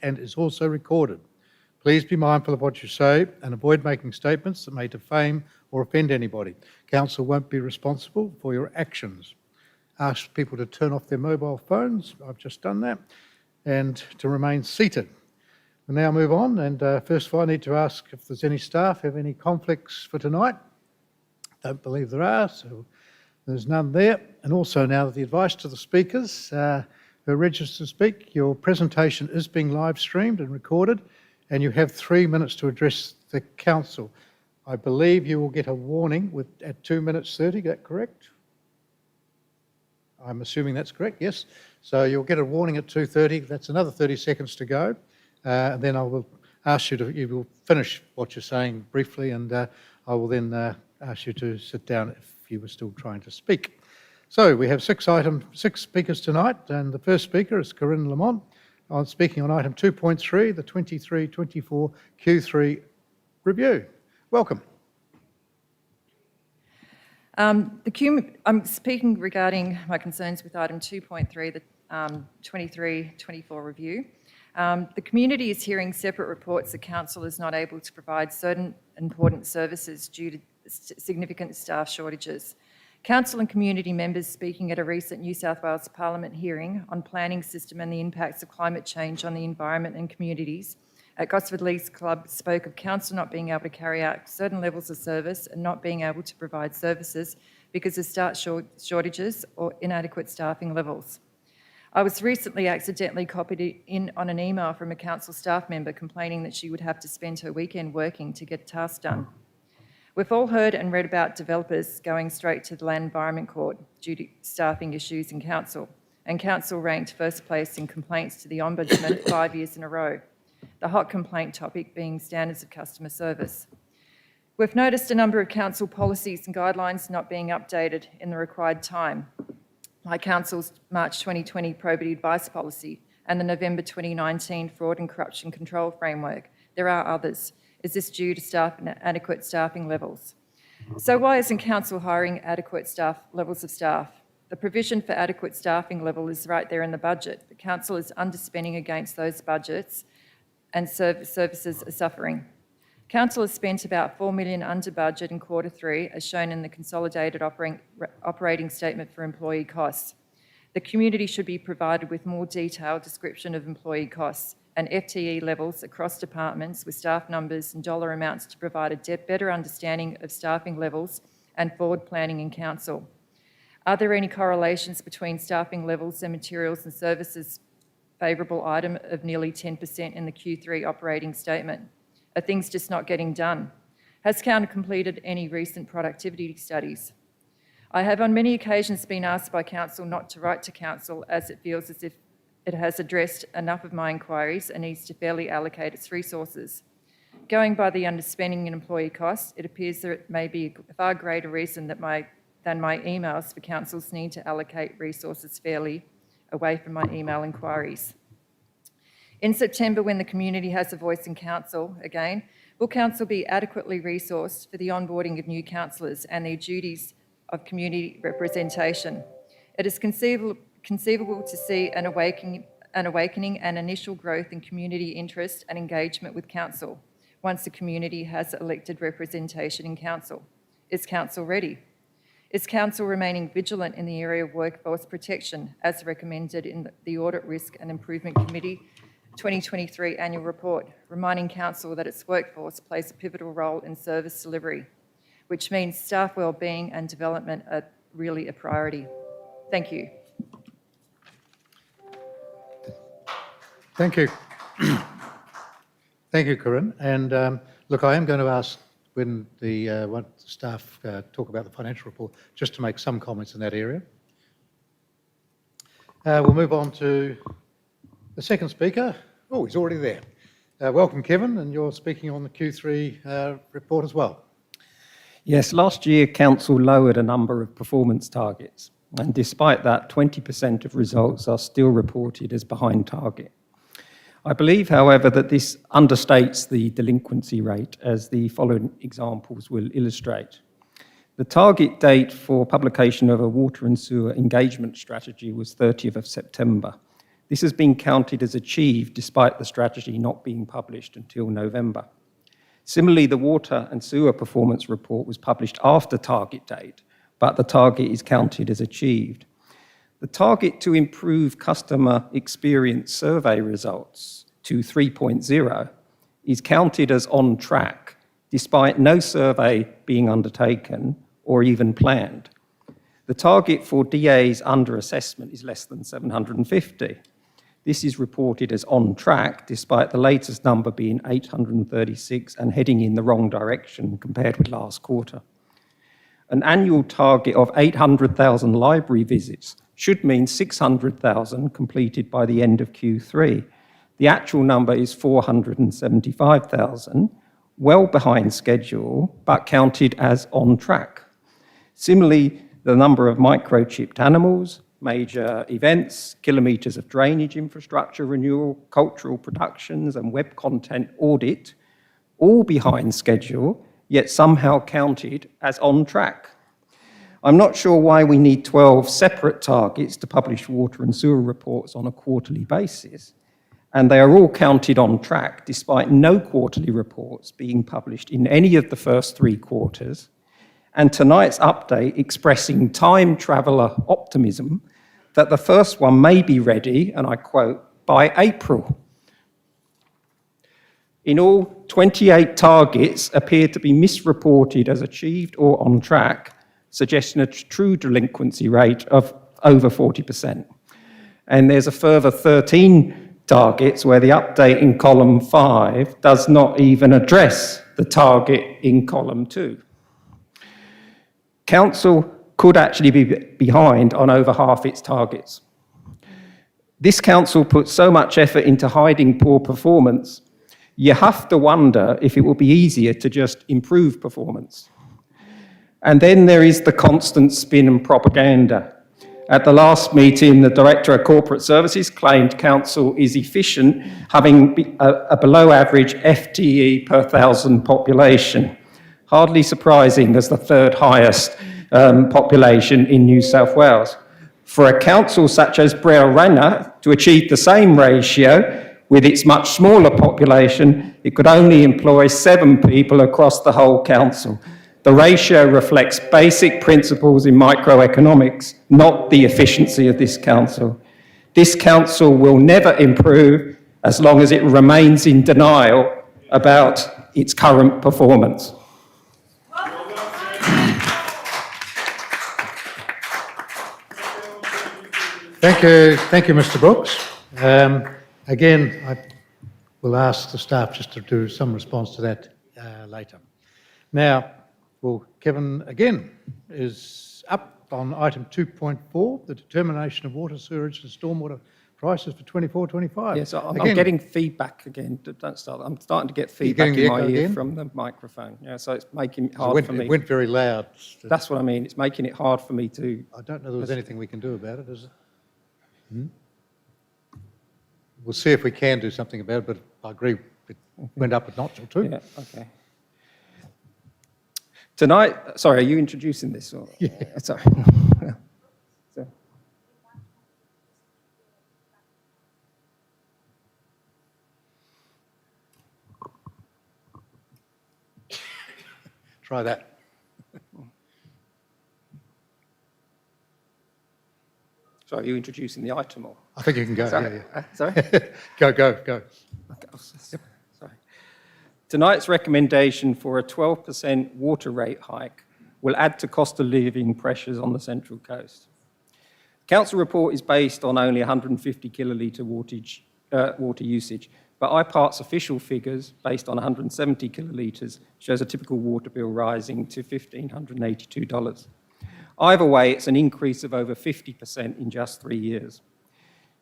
and is also recorded. Please be mindful of what you say and avoid making statements that may defame or offend anybody. Council won't be responsible for your actions. Ask people to turn off their mobile phones. I've just done that. And to remain seated. We'll now move on, and first of all I need to ask if there's any staff have any conflicts for tonight. Don't believe there are, so there's none there. And also now the advice to the speakers who are registered to speak, your presentation is being live streamed and recorded, and you have 3 minutes to address the council. I believe you will get a warning at 2 minutes 30, is that correct? I'm assuming that's correct, yes. So you'll get a warning at 2:30, that's another 30 seconds to go. And then I will ask you will finish what you're saying briefly, and I will then ask you to sit down if you were still trying to speak. So we have six speakers tonight, and the first speaker is Corinne Lamont. I'm speaking on item 2.3, the 23-24 Q3 review. Welcome. I'm speaking regarding my concerns with item 2.3, the 23-24 review. The community is hearing separate reports that council is not able to provide certain important services due to significant staff shortages. Council and community members speaking at a recent New South Wales Parliament hearing on planning system and the impacts of climate change on the environment and communities at Gosford Leagues Club spoke of council not being able to carry out certain levels of service and not being able to provide services because of staff shortages or inadequate staffing levels. I was recently accidentally copied in on an email from a council staff member complaining that she would have to spend her weekend working to get tasks done. We've all heard and read about developers going straight to the Land Environment Court due to staffing issues in council, and council ranked first place in complaints to the Ombudsman 5 years in a row, the hot complaint topic being standards of customer service. We've noticed a number of council policies and guidelines not being updated in the required time, like Council's March 2020 probity advice policy and the November 2019 fraud and corruption control framework. There are others. Is this due to inadequate staffing levels? So why isn't council hiring adequate levels of staff? The provision for adequate staffing level is right there in the budget. The council is underspending against those budgets and services are suffering. Council has spent about $4 million under budget in Q3, as shown in the consolidated operating statement for employee costs. The community should be provided with more detailed description of employee costs and FTE levels across departments with staff numbers and dollar amounts to provide a better understanding of staffing levels and forward planning in council. Are there any correlations between staffing levels and materials and services favourable item of nearly 10% in the Q3 operating statement? Are things just not getting done? Has council completed any recent productivity studies? I have on many occasions been asked by council not to write to council as it feels as if it has addressed enough of my inquiries and needs to fairly allocate its resources. Going by the underspending in employee costs, it appears that it may be a far greater reason than my emails for council's need to allocate resources fairly away from my email inquiries. In September, when the community has a voice in council again, will council be adequately resourced for the onboarding of new councillors and their duties of community representation? It is conceivable to see an awakening and initial growth in community interest and engagement with council once the community has elected representation in council. Is council ready? Is council remaining vigilant in the area of workforce protection as recommended in the Audit Risk and Improvement Committee 2023 annual report, reminding council that its workforce plays a pivotal role in service delivery, which means staff wellbeing and development are really a priority. Thank you. Thank you. Thank you, Corinne. And look, I am going to ask when the staff talk about the financial report, just to make some comments in that area. We'll move on to the second speaker. Oh, he's already there. Welcome, Kevin, and you're speaking on the Q3 report as well. Yes, last year Council lowered a number of performance targets, and despite that, 20% of results are still reported as behind target. I believe, however, that this understates the delinquency rate, as the following examples will illustrate. The target date for publication of a water and sewer engagement strategy was 30th of September. This has been counted as achieved despite the strategy not being published until November. Similarly, the water and sewer performance report was published after target date, but the target is counted as achieved. The target to improve customer experience survey results to 3.0 is counted as on track, despite no survey being undertaken or even planned. The target for DA's under-assessment is less than 750. This is reported as on track, despite the latest number being 836 and heading in the wrong direction compared with last quarter. An annual target of 800,000 library visits should mean 600,000 completed by the end of Q3. The actual number is 475,000, well behind schedule, but counted as on track. Similarly, the number of microchipped animals, major events, kilometres of drainage infrastructure renewal, cultural productions and web content audit, all behind schedule, yet somehow counted as on track. I'm not sure why we need 12 separate targets to publish water and sewer reports on a quarterly basis, and they are all counted on track despite no quarterly reports being published in any of the first 3 quarters, and tonight's update expressing time traveller optimism that the first one may be ready, and I quote, by April. In all, 28 targets appear to be misreported as achieved or on track, suggesting a true delinquency rate of over 40%. And there's a further 13 targets where the update in column 5 does not even address the target in column 2. Council could actually be behind on over half its targets. This council puts so much effort into hiding poor performance, you have to wonder if it will be easier to just improve performance. And then there is the constant spin and propaganda. At the last meeting, the Director of Corporate Services claimed council is efficient, having a below average FTE per 1,000 population. Hardly surprising as the 3rd highest population in New South Wales. For a council such as Breorana to achieve the same ratio with its much smaller population, it could only employ 7 people across the whole council. The ratio reflects basic principles in microeconomics, not the efficiency of this council. This council will never improve as long as it remains in denial about its current performance. Thank you, Mr. Brooks. Again, I will ask the staff just to do some response to that later. Now, well, Kevin, again, is up on item 2.4, the determination of water, sewerage and stormwater prices for 24-25. Yes, I'm getting feedback again. Don't start. I'm starting to get feedback in my ear from the microphone. Yeah, so it's making it hard for me. It went very loud. That's what I mean. It's making it hard for me to... I don't know if there's anything we can do about it, is it? We'll see if we can do something about it, but I agree it went up a notch or 2. Yeah, okay. Tonight, sorry, are you introducing this? Or, yeah. Sorry. So. Try that. Sorry, are you introducing the item? Or? I think you can go. Sorry. Yeah. Sorry? Go. Okay. Sorry. Tonight's recommendation for a 12% water rate hike will add to cost of living pressures on the Central Coast. Council report is based on only 150 kilolitre water usage, but IPART's official figures, based on 170 kilolitres, shows a typical water bill rising to $1,582. Either way, it's an increase of over 50% in just 3 years.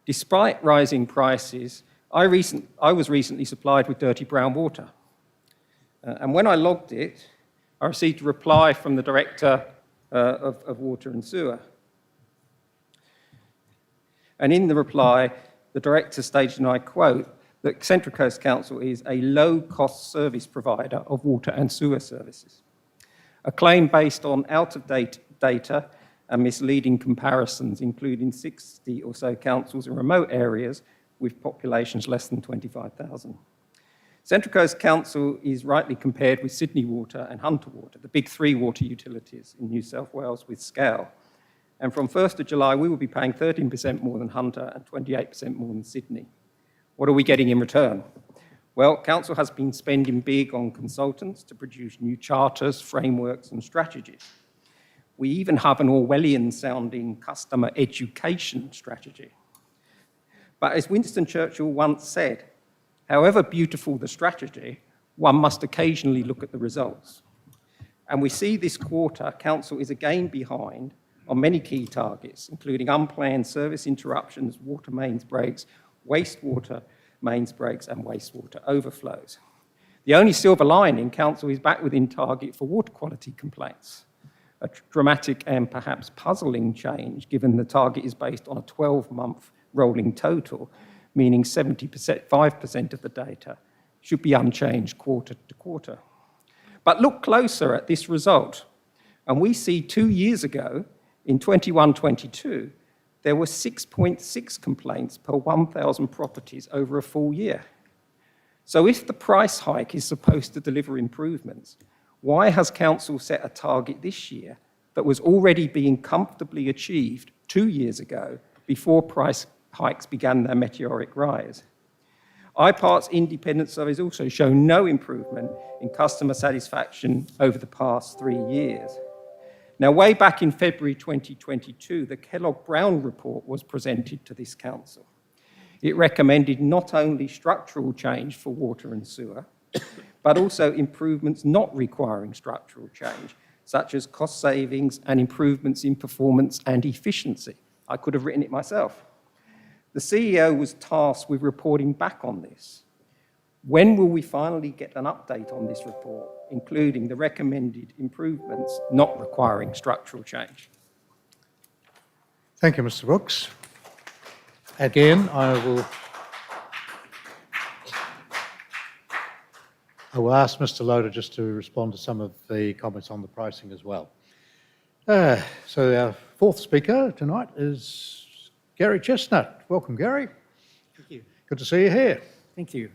Despite rising prices, I was recently supplied with dirty brown water. And when I logged it, I received a reply from the Director of Water and Sewer. And in the reply, the Director stated, and I quote, that Central Coast Council is a low-cost service provider of water and sewer services. A claim based on out-of-date data and misleading comparisons, including 60 or so councils in remote areas with populations less than 25,000. Central Coast Council is rightly compared with Sydney Water and Hunter Water, the big three water utilities in New South Wales with scale. And from 1st of July, we will be paying 13% more than Hunter and 28% more than Sydney. What are we getting in return? Well, Council has been spending big on consultants to produce new charters, frameworks and strategies. We even have an Orwellian-sounding customer education strategy. But as Winston Churchill once said, however beautiful the strategy, one must occasionally look at the results. And we see this quarter, Council is again behind on many key targets, including unplanned service interruptions, water mains breaks, wastewater mains breaks, and wastewater overflows. The only silver lining, Council is back within target for water quality complaints. A dramatic and perhaps puzzling change, given the target is based on a 12-month rolling total, meaning 5% of the data should be unchanged quarter to quarter. But look closer at this result, and we see 2 years ago, in 21-22, there were 6.6 complaints per 1,000 properties over a full year. So if the price hike is supposed to deliver improvements, why has Council set a target this year that was already being comfortably achieved 2 years ago before price hikes began their meteoric rise? IPART's independent surveys also show no improvement in customer satisfaction over the past 3 years. Now, way back in February 2022, the Kellogg-Brown report was presented to this Council. It recommended not only structural change for water and sewer, but also improvements not requiring structural change, such as cost savings and improvements in performance and efficiency. I could have written it myself. The CEO was tasked with reporting back on this. When will we finally get an update on this report, including the recommended improvements not requiring structural change? Thank you, Mr. Brooks. Again, I will ask Mr. Loader just to respond to some of the comments on the pricing as well. So our fourth speaker tonight is Gary Chestnut. Welcome, Gary. Thank you. Good to see you here. Thank you.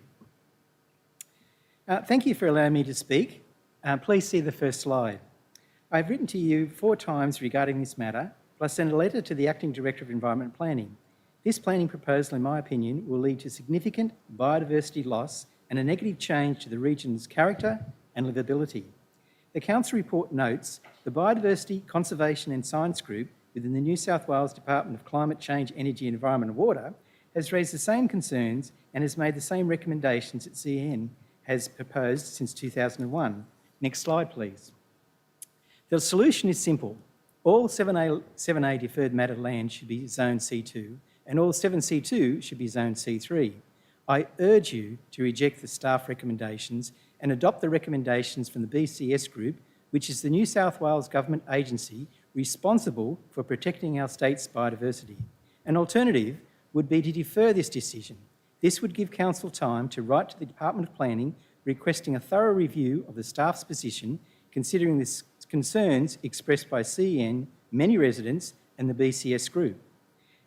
Thank you for allowing me to speak. Please see the first slide. I've written to you 4 times regarding this matter, plus sent a letter to the Acting Director of Environment Planning. This planning proposal, in my opinion, will lead to significant biodiversity loss and a negative change to the region's character and livability. The Council report notes the Biodiversity, Conservation and Science Group within the New South Wales Department of Climate Change, Energy, Environment and Water has raised the same concerns and has made the same recommendations that CN has proposed since 2001. Next slide, please. The solution is simple. All 7A deferred matter land should be Zone C2 and all 7C2 should be Zone C3. I urge you to reject the staff recommendations and adopt the recommendations from the BCS Group, which is the New South Wales Government agency responsible for protecting our state's biodiversity. An alternative would be to defer this decision. This would give Council time to write to the Department of Planning requesting a thorough review of the staff's position, considering the concerns expressed by CN, many residents and the BCS Group.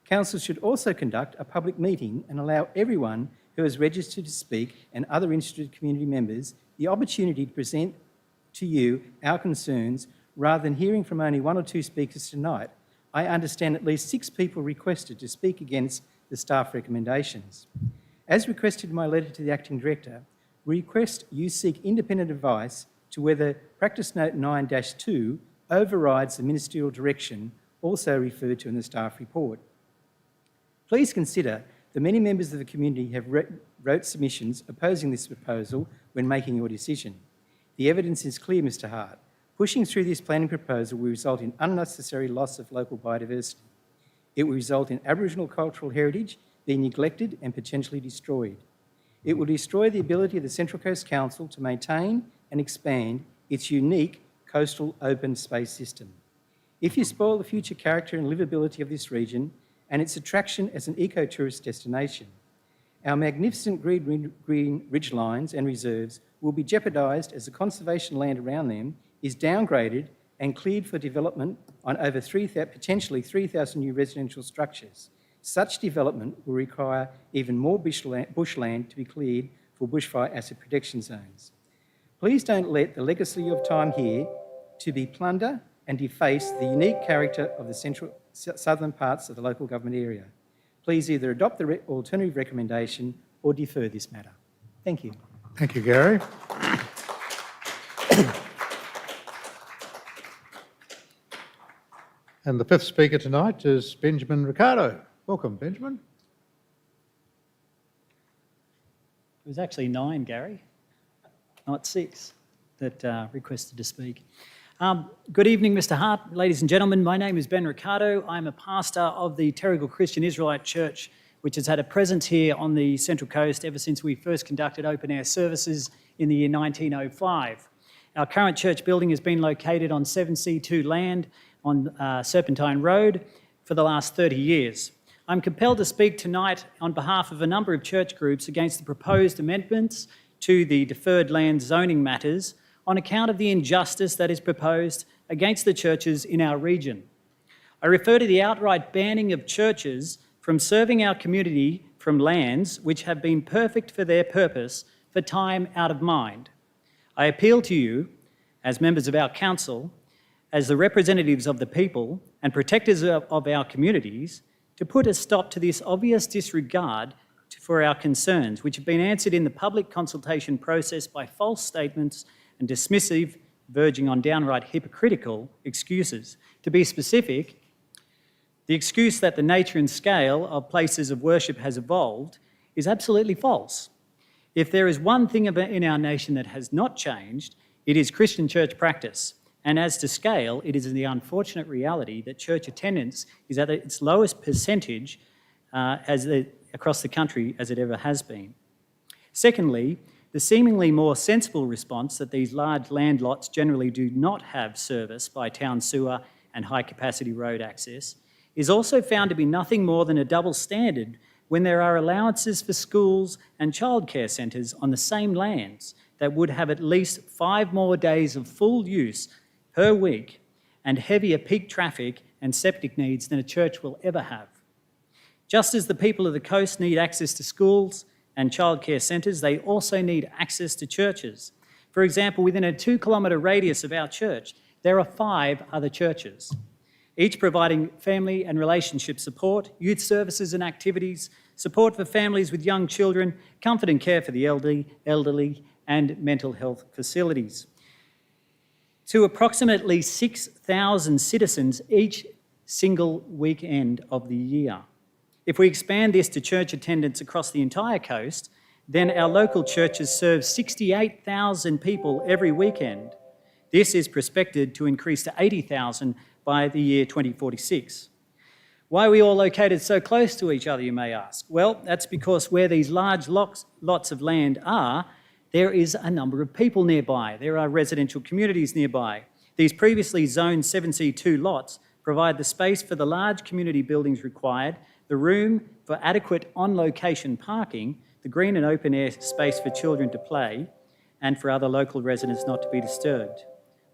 Council should also conduct a public meeting and allow everyone who is registered to speak and other interested community members the opportunity to present to you our concerns rather than hearing from only 1 or 2 speakers tonight. I understand at least 6 people requested to speak against the staff recommendations. As requested in my letter to the Acting Director, we request you seek independent advice to whether Practice Note 9-2 overrides the ministerial direction also referred to in the staff report. Please consider that many members of the community have wrote submissions opposing this proposal when making your decision. The evidence is clear, Mr. Hart. Pushing through this planning proposal will result in unnecessary loss of local biodiversity. It will result in Aboriginal cultural heritage being neglected and potentially destroyed. It will destroy the ability of the Central Coast Council to maintain and expand its unique coastal open space system. If you spoil the future character and livability of this region and its attraction as an eco-tourist destination, our magnificent green ridgelines and reserves will be jeopardised as the conservation land around them is downgraded and cleared for development on over potentially 3,000 new residential structures. Such development will require even more bushland to be cleared for bushfire asset protection zones. Please don't let the legacy of time here to be plunder and deface the unique character of the southern parts of the local government area. Please either adopt the alternative recommendation or defer this matter. Thank you. Thank you, Gary. And the fifth speaker tonight is Benjamin Ricardo. Welcome, Benjamin. It was actually 9, Gary, not 6, that requested to speak. Good evening, Mr. Hart. Ladies and gentlemen, my name is Ben Ricardo. I'm a pastor of the Terrigal Christian Israelite Church, which has had a presence here on the Central Coast ever since we first conducted open-air services in the year 1905. Our current church building has been located on 7C2 land on Serpentine Road for the last 30 years. I'm compelled to speak tonight on behalf of a number of church groups against the proposed amendments to the deferred land zoning matters on account of the injustice that is proposed against the churches in our region. I refer to the outright banning of churches from serving our community from lands which have been perfect for their purpose for time out of mind. I appeal to you, as members of our council, as the representatives of the people and protectors of our communities, to put a stop to this obvious disregard for our concerns, which have been answered in the public consultation process by false statements and dismissive, verging on downright hypocritical excuses. To be specific, the excuse that the nature and scale of places of worship has evolved is absolutely false. If there is one thing in our nation that has not changed, it is Christian church practice. And as to scale, it is the unfortunate reality that church attendance is at its lowest percentage across the country as it ever has been. Secondly, the seemingly more sensible response that these large land lots generally do not have service by town sewer and high-capacity road access is also found to be nothing more than a double standard when there are allowances for schools and childcare centres on the same lands that would have at least 5 more days of full use per week and heavier peak traffic and septic needs than a church will ever have. Just as the people of the coast need access to schools and childcare centres, they also need access to churches. For example, within a 2-kilometre radius of our church, there are 5 other churches, each providing family and relationship support, youth services and activities, support for families with young children, comfort and care for the elderly, and mental health facilities. To approximately 6,000 citizens each single weekend of the year. If we expand this to church attendance across the entire coast, then our local churches serve 68,000 people every weekend. This is prospected to increase to 80,000 by the year 2046. Why are we all located so close to each other, you may ask? Well, that's because where these large lots of land are, there is a number of people nearby. There are residential communities nearby. These previously zoned 7C2 lots provide the space for the large community buildings required, the room for adequate on-location parking, the green and open air space for children to play, and for other local residents not to be disturbed.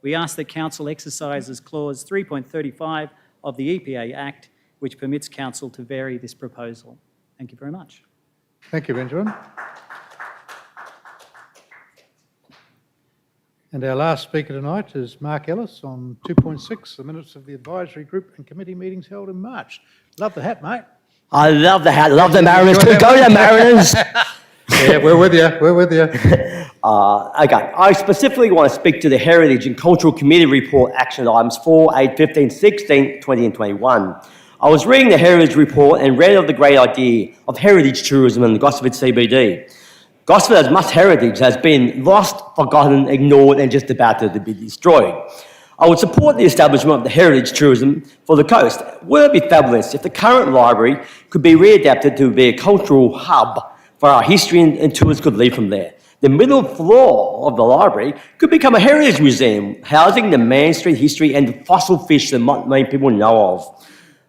We ask that Council exercises Clause 3.35 of the EPA Act, which permits Council to vary this proposal. Thank you very much. Thank you, Benjamin. And our last speaker tonight is Mark Ellis on 2.6, the minutes of the advisory group and committee meetings held in March. Love the hat, mate. I love the hat. Love the Mariners too. Go the Mariners. Yeah, we're with you. We're with you. Okay. I specifically want to speak to the Heritage and Cultural Committee Report action items 4, 8, 15, 16, 20 and 21. I was reading the Heritage Report and read of the great idea of heritage tourism in the Gosford CBD. Gosford has much heritage has been lost, forgotten, ignored and just about to be destroyed. I would support the establishment of the heritage tourism for the coast. Would it be fabulous if the current library could be readapted to be a cultural hub for our history and tourists could leave from there? The middle floor of the library could become a heritage museum, housing the Main Street history and the fossil fish that many people know of.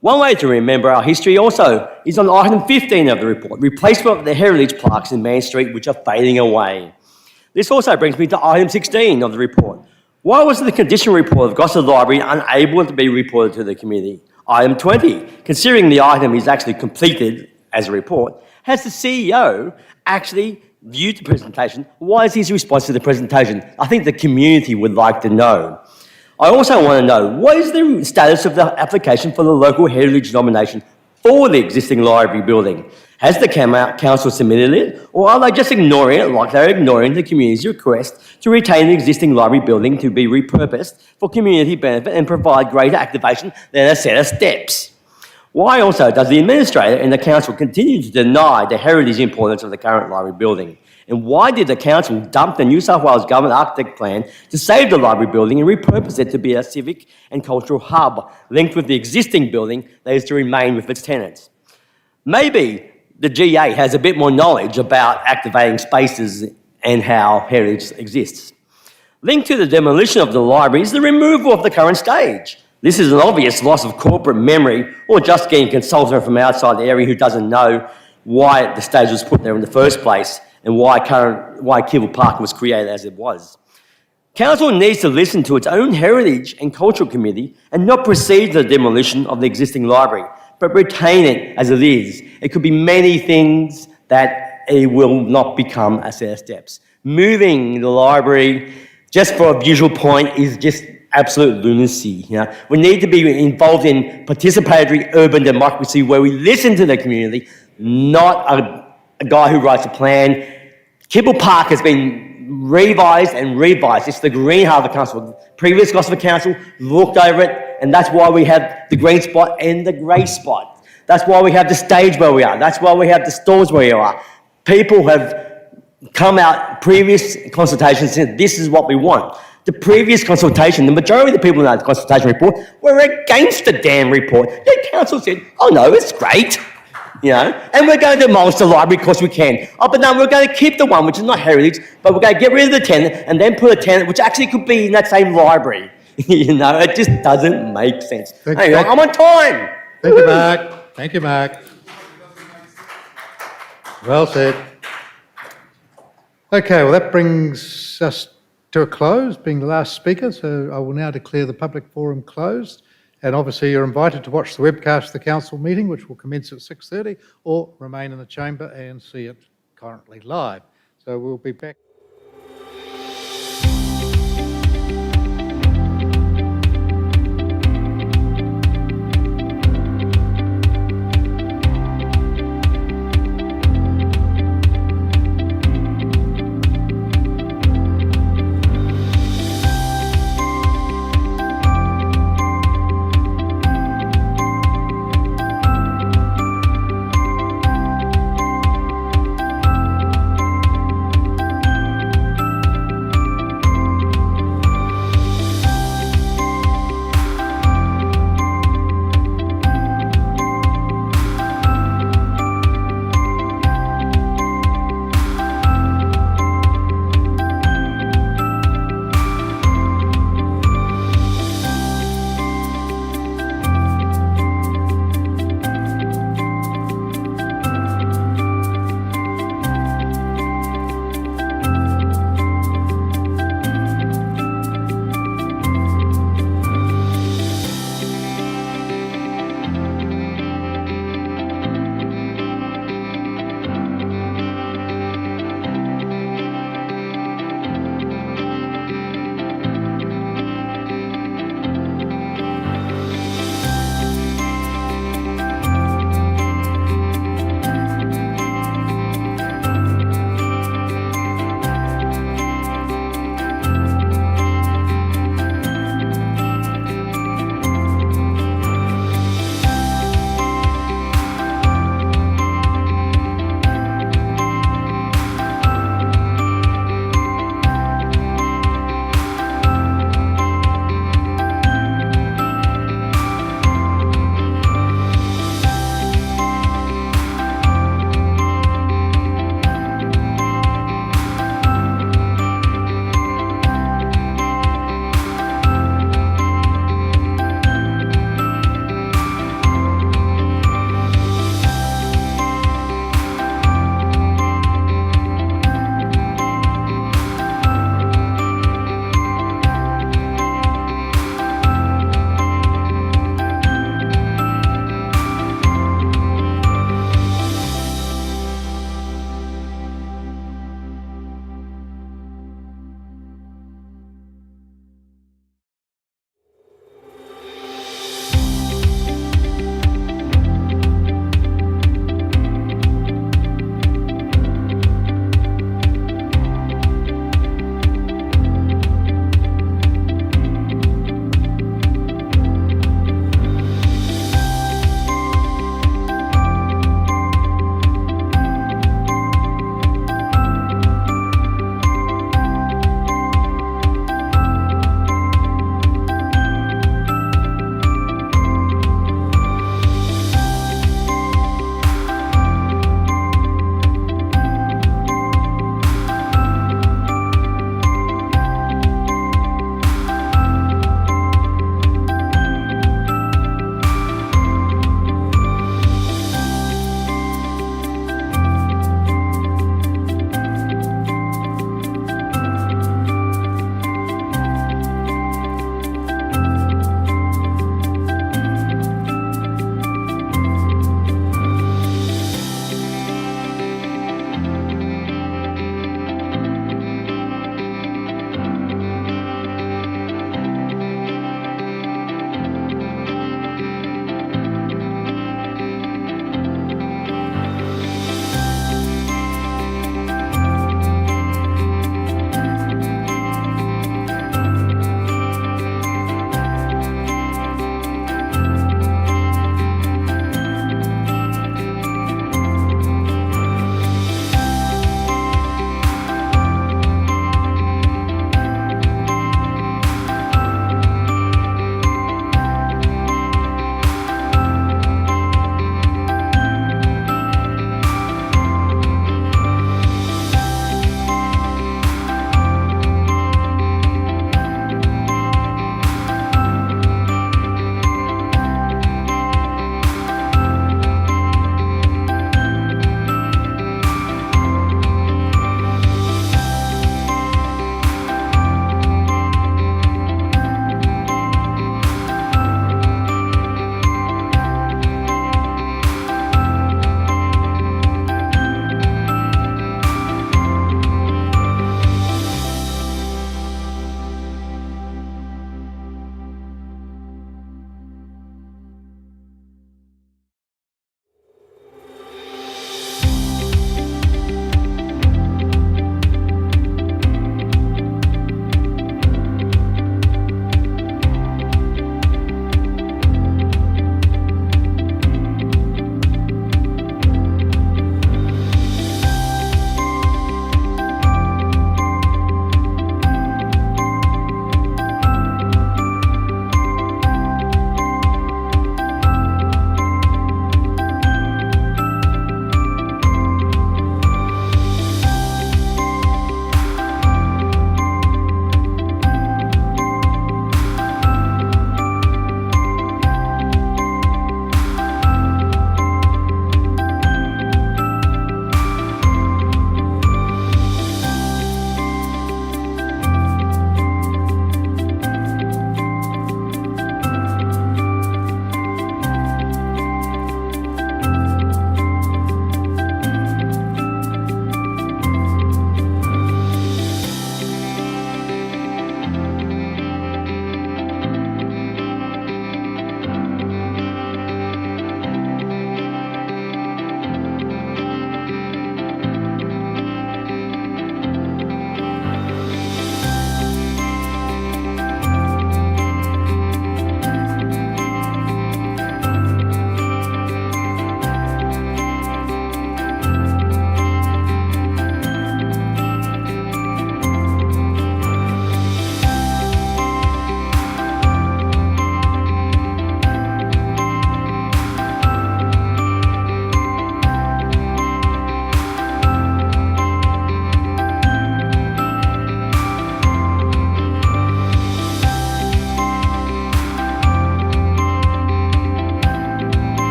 One way to remember our history also is on item 15 of the report, replacement of the heritage plaques in Main Street which are fading away. This also brings me to item 16 of the report. Why was the condition report of Gosford Library unable to be reported to the community? Item 20, considering the item is actually completed as a report, has the CEO actually viewed the presentation? What is his response to the presentation? I think the community would like to know. I also want to know, what is the status of the application for the local heritage nomination for the existing library building? Has the council submitted it, or are they just ignoring it like they're ignoring the community's request to retain the existing library building to be repurposed for community benefit and provide greater activation than a set of steps? Why also does the administrator and the council continue to deny the heritage importance of the current library building? And why did the council dump the New South Wales Government Architect Plan to save the library building and repurpose it to be a civic and cultural hub linked with the existing building that is to remain with its tenants? Maybe the GA has a bit more knowledge about activating spaces and how heritage exists. Linked to the demolition of the library is the removal of the current stage. This is an obvious loss of corporate memory, or just getting a consultant from outside the area who doesn't know why the stage was put there in the first place and why Kibble Park was created as it was. Council needs to listen to its own heritage and cultural committee and not proceed to the demolition of the existing library, but retain it as it is. It could be many things that it will not become a set of steps. Moving the library just for a visual point is just absolute lunacy. We need to be involved in participatory urban democracy where we listen to the community, not a guy who writes a plan. Kibble Park has been revised and revised. It's the Green Harbour Council. Previous Gosford Council looked over it, and that's why we have the green spot and the grey spot. That's why we have the stage where we are. That's why we have the stores where we are. People have come out, previous consultations, said this is what we want. The previous consultation, the majority of the people in that consultation report were against the damn report. The council said, oh no, it's great. And we're going to demolish the library because we can. Oh, but no, we're going to keep the one which is not heritage, but we're going to get rid of the tenant and then put a tenant which actually could be in that same library. It just doesn't make sense. Anyway, I'm on time. Thank you, Mark. Thank you, Mark. Well said. Okay, well, that brings us to a close, being the last speaker, so I will now declare the public forum closed. And obviously you're invited to watch the webcast of the council meeting, which will commence at 6:30, or remain in the chamber and see it currently live. So we'll be back.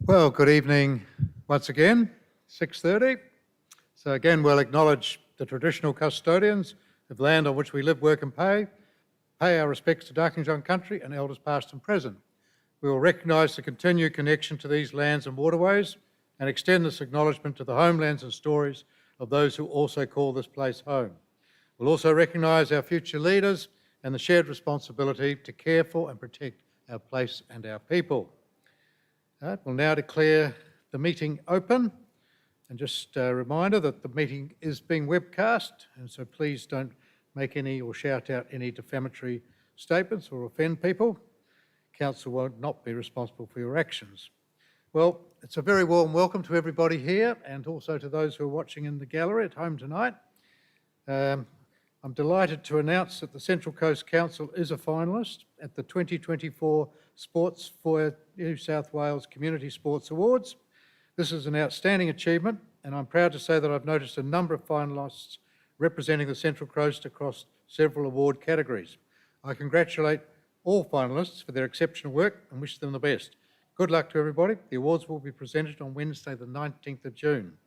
Well, good evening once again, 6:30. So again, we'll acknowledge the traditional custodians of land on which we live, work and pay our respects to Darkinjung country and elders past and present. We will recognise the continued connection to these lands and waterways and extend this acknowledgement to the homelands and stories of those who also call this place home. We'll also recognise our future leaders and the shared responsibility to care for and protect our place and our people. We'll now declare the meeting open, and just a reminder that the meeting is being webcast, and so please don't make any or shout out any defamatory statements or offend people. Council will not be responsible for your actions. Well, it's a very warm welcome to everybody here and also to those who are watching in the gallery at home tonight. I'm delighted to announce that the Central Coast Council is a finalist at the 2024 Sports for New South Wales Community Sports Awards. This is an outstanding achievement, and I'm proud to say that I've noticed a number of finalists representing the Central Coast across several award categories. I congratulate all finalists for their exceptional work and wish them the best. Good luck to everybody. The awards will be presented on Wednesday the 19th of June.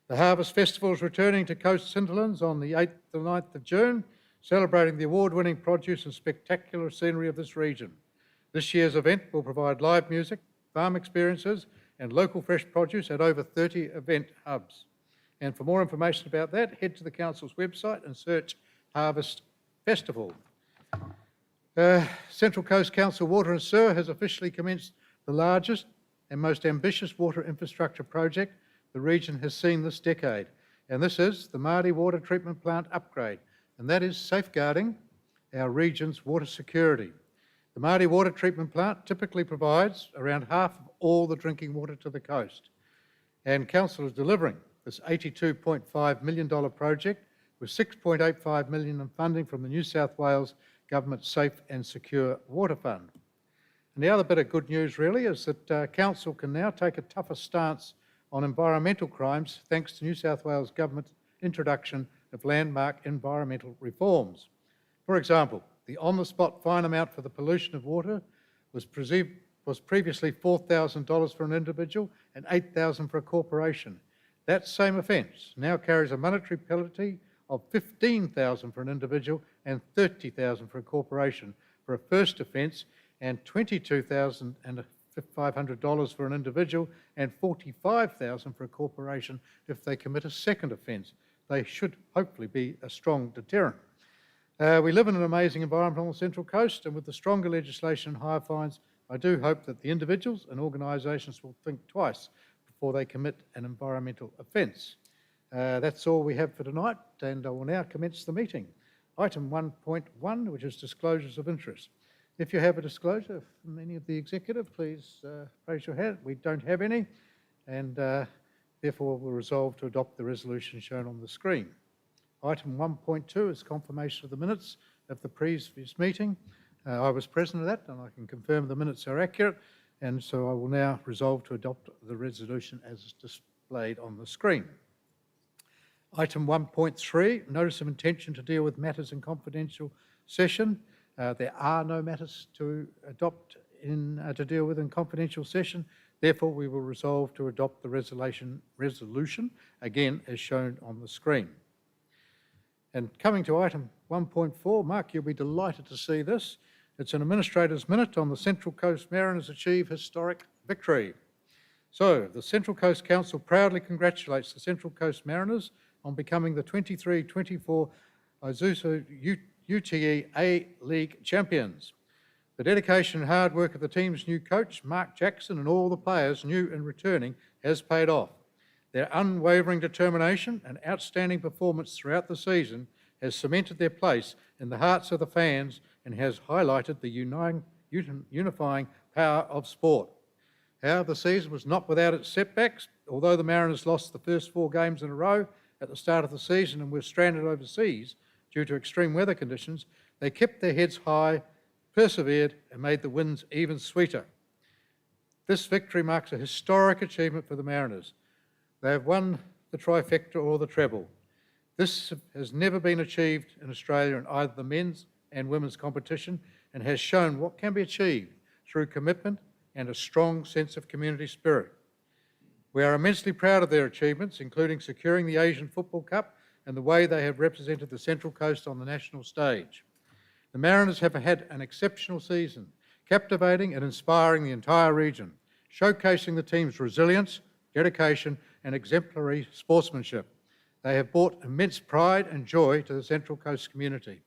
The Harvest Festival is returning to Coast Hinterlands on the 8th to 9th of June, celebrating the award-winning produce and spectacular scenery of this region. This year's event will provide live music, farm experiences and local fresh produce at over 30 event hubs. And for more information about that, head to the Council's website and search Harvest Festival. Central Coast Council Water and Sewer has officially commenced the largest and most ambitious water infrastructure project the region has seen this decade, and this is the Mardi Water Treatment Plant upgrade, and that is safeguarding our region's water security. The Mardi Water Treatment Plant typically provides around half of all the drinking water to the coast, and Council is delivering this $82.5 million project with $6.85 million in funding from the New South Wales Government Safe and Secure Water Fund. And the other bit of good news really is that Council can now take a tougher stance on environmental crimes thanks to New South Wales Government's introduction of landmark environmental reforms. For example, the on-the-spot fine amount for the pollution of water was previously $4,000 for an individual and $8,000 for a corporation. That same offence now carries a monetary penalty of $15,000 for an individual and $30,000 for a corporation for a first offence, and $22,500 for an individual and $45,000 for a corporation if they commit a second offence. They should hopefully be a strong deterrent. We live in an amazing environment on the Central Coast, and with the stronger legislation and higher fines, I do hope that the individuals and organisations will think twice before they commit an environmental offence. That's all we have for tonight, and I will now commence the meeting. Item 1.1, which is disclosures of interest. If you have a disclosure from any of the executive, please raise your hand. We don't have any, and therefore we'll resolve to adopt the resolution shown on the screen. Item 1.2 is confirmation of the minutes of the previous meeting. I was present at that, and I can confirm the minutes are accurate, and so I will now resolve to adopt the resolution as displayed on the screen. Item 1.3, notice of intention to deal with matters in confidential session. There are no matters to adopt to deal with in confidential session. Therefore, we will resolve to adopt the resolution again as shown on the screen. And coming to item 1.4, Mark, you'll be delighted to see this. It's an administrator's minute on the Central Coast Mariners achieve historic victory. So, the Central Coast Council proudly congratulates the Central Coast Mariners on becoming the 23-24 Isuzu UTE A-League champions. The dedication and hard work of the team's new coach, Mark Jackson, and all the players, new and returning, has paid off. Their unwavering determination and outstanding performance throughout the season has cemented their place in the hearts of the fans and has highlighted the unifying power of sport. However, the season was not without its setbacks. Although the Mariners lost the first 4 games in a row at the start of the season and were stranded overseas due to extreme weather conditions, they kept their heads high, persevered, and made the wins even sweeter. This victory marks a historic achievement for the Mariners. They have won the trifecta or the treble. This has never been achieved in Australia in either the men's and women's competition, and has shown what can be achieved through commitment, and a strong sense of community spirit. We are immensely proud of their achievements, including securing the Asian Football Cup and the way they have represented the Central Coast on the national stage. The Mariners have had an exceptional season, captivating and inspiring the entire region, showcasing the team's resilience, dedication and exemplary sportsmanship. They have brought immense pride and joy to the Central Coast community.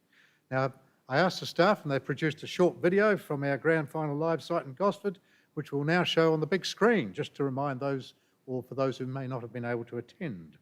Now, I asked the staff and they produced a short video from our grand final live site in Gosford, which we'll now show on the big screen, just to remind those, or for those who may not have been able to attend.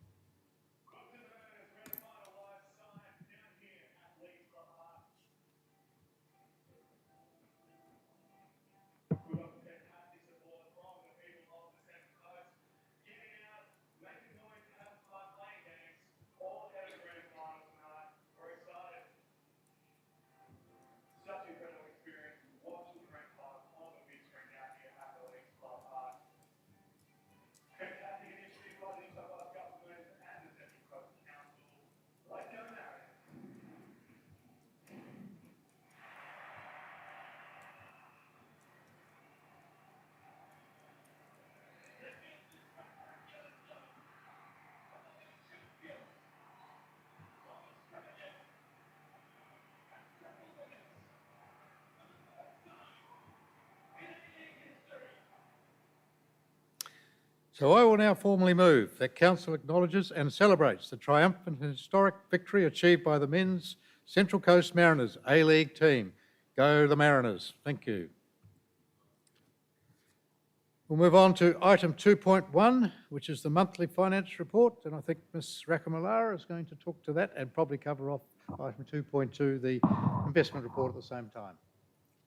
So I will now formally move that Council acknowledges and celebrates the triumphant and historic victory achieved by the men's Central Coast Mariners A-League team. Go the Mariners. Thank you. We'll move on to item 2.1, which is the monthly finance report, and I think Ms Rakamallara is going to talk to that and probably cover off item 2.2, the investment report at the same time.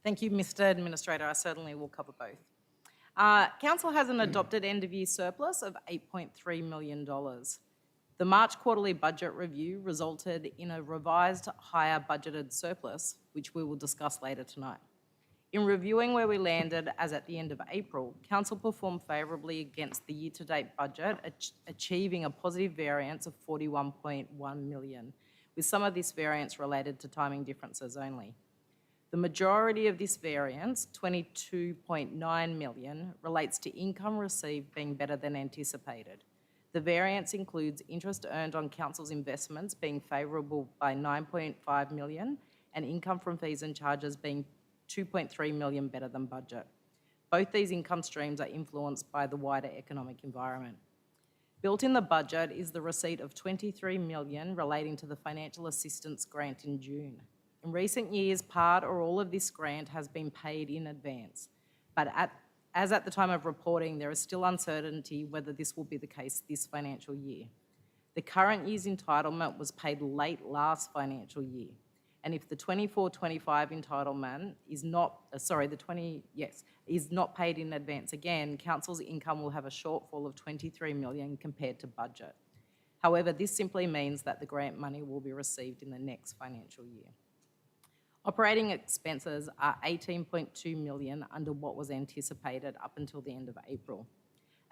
Thank you, Mr Administrator. I certainly will cover both. Council has an adopted end-of-year surplus of $8.3 million. The March quarterly budget review resulted in a revised higher budgeted surplus, which we will discuss later tonight. In reviewing where we landed as at the end of April, Council performed favourably against the year-to-date budget, achieving a positive variance of $41.1 million, with some of this variance related to timing differences only. The majority of this variance, $22.9 million, relates to income received being better than anticipated. The variance includes interest earned on Council's investments being favourable by $9.5 million and income from fees and charges being $2.3 million better than budget. Both these income streams are influenced by the wider economic environment. Built in the budget is the receipt of $23 million relating to the financial assistance grant in June. In recent years, part or all of this grant has been paid in advance, but as at the time of reporting, there is still uncertainty whether this will be the case this financial year. The current year's entitlement was paid late last financial year, and if the 24-25 entitlement is not, is not paid in advance again, Council's income will have a shortfall of $23 million compared to budget. However, this simply means that the grant money will be received in the next financial year. Operating expenses are $18.2 million under what was anticipated up until the end of April.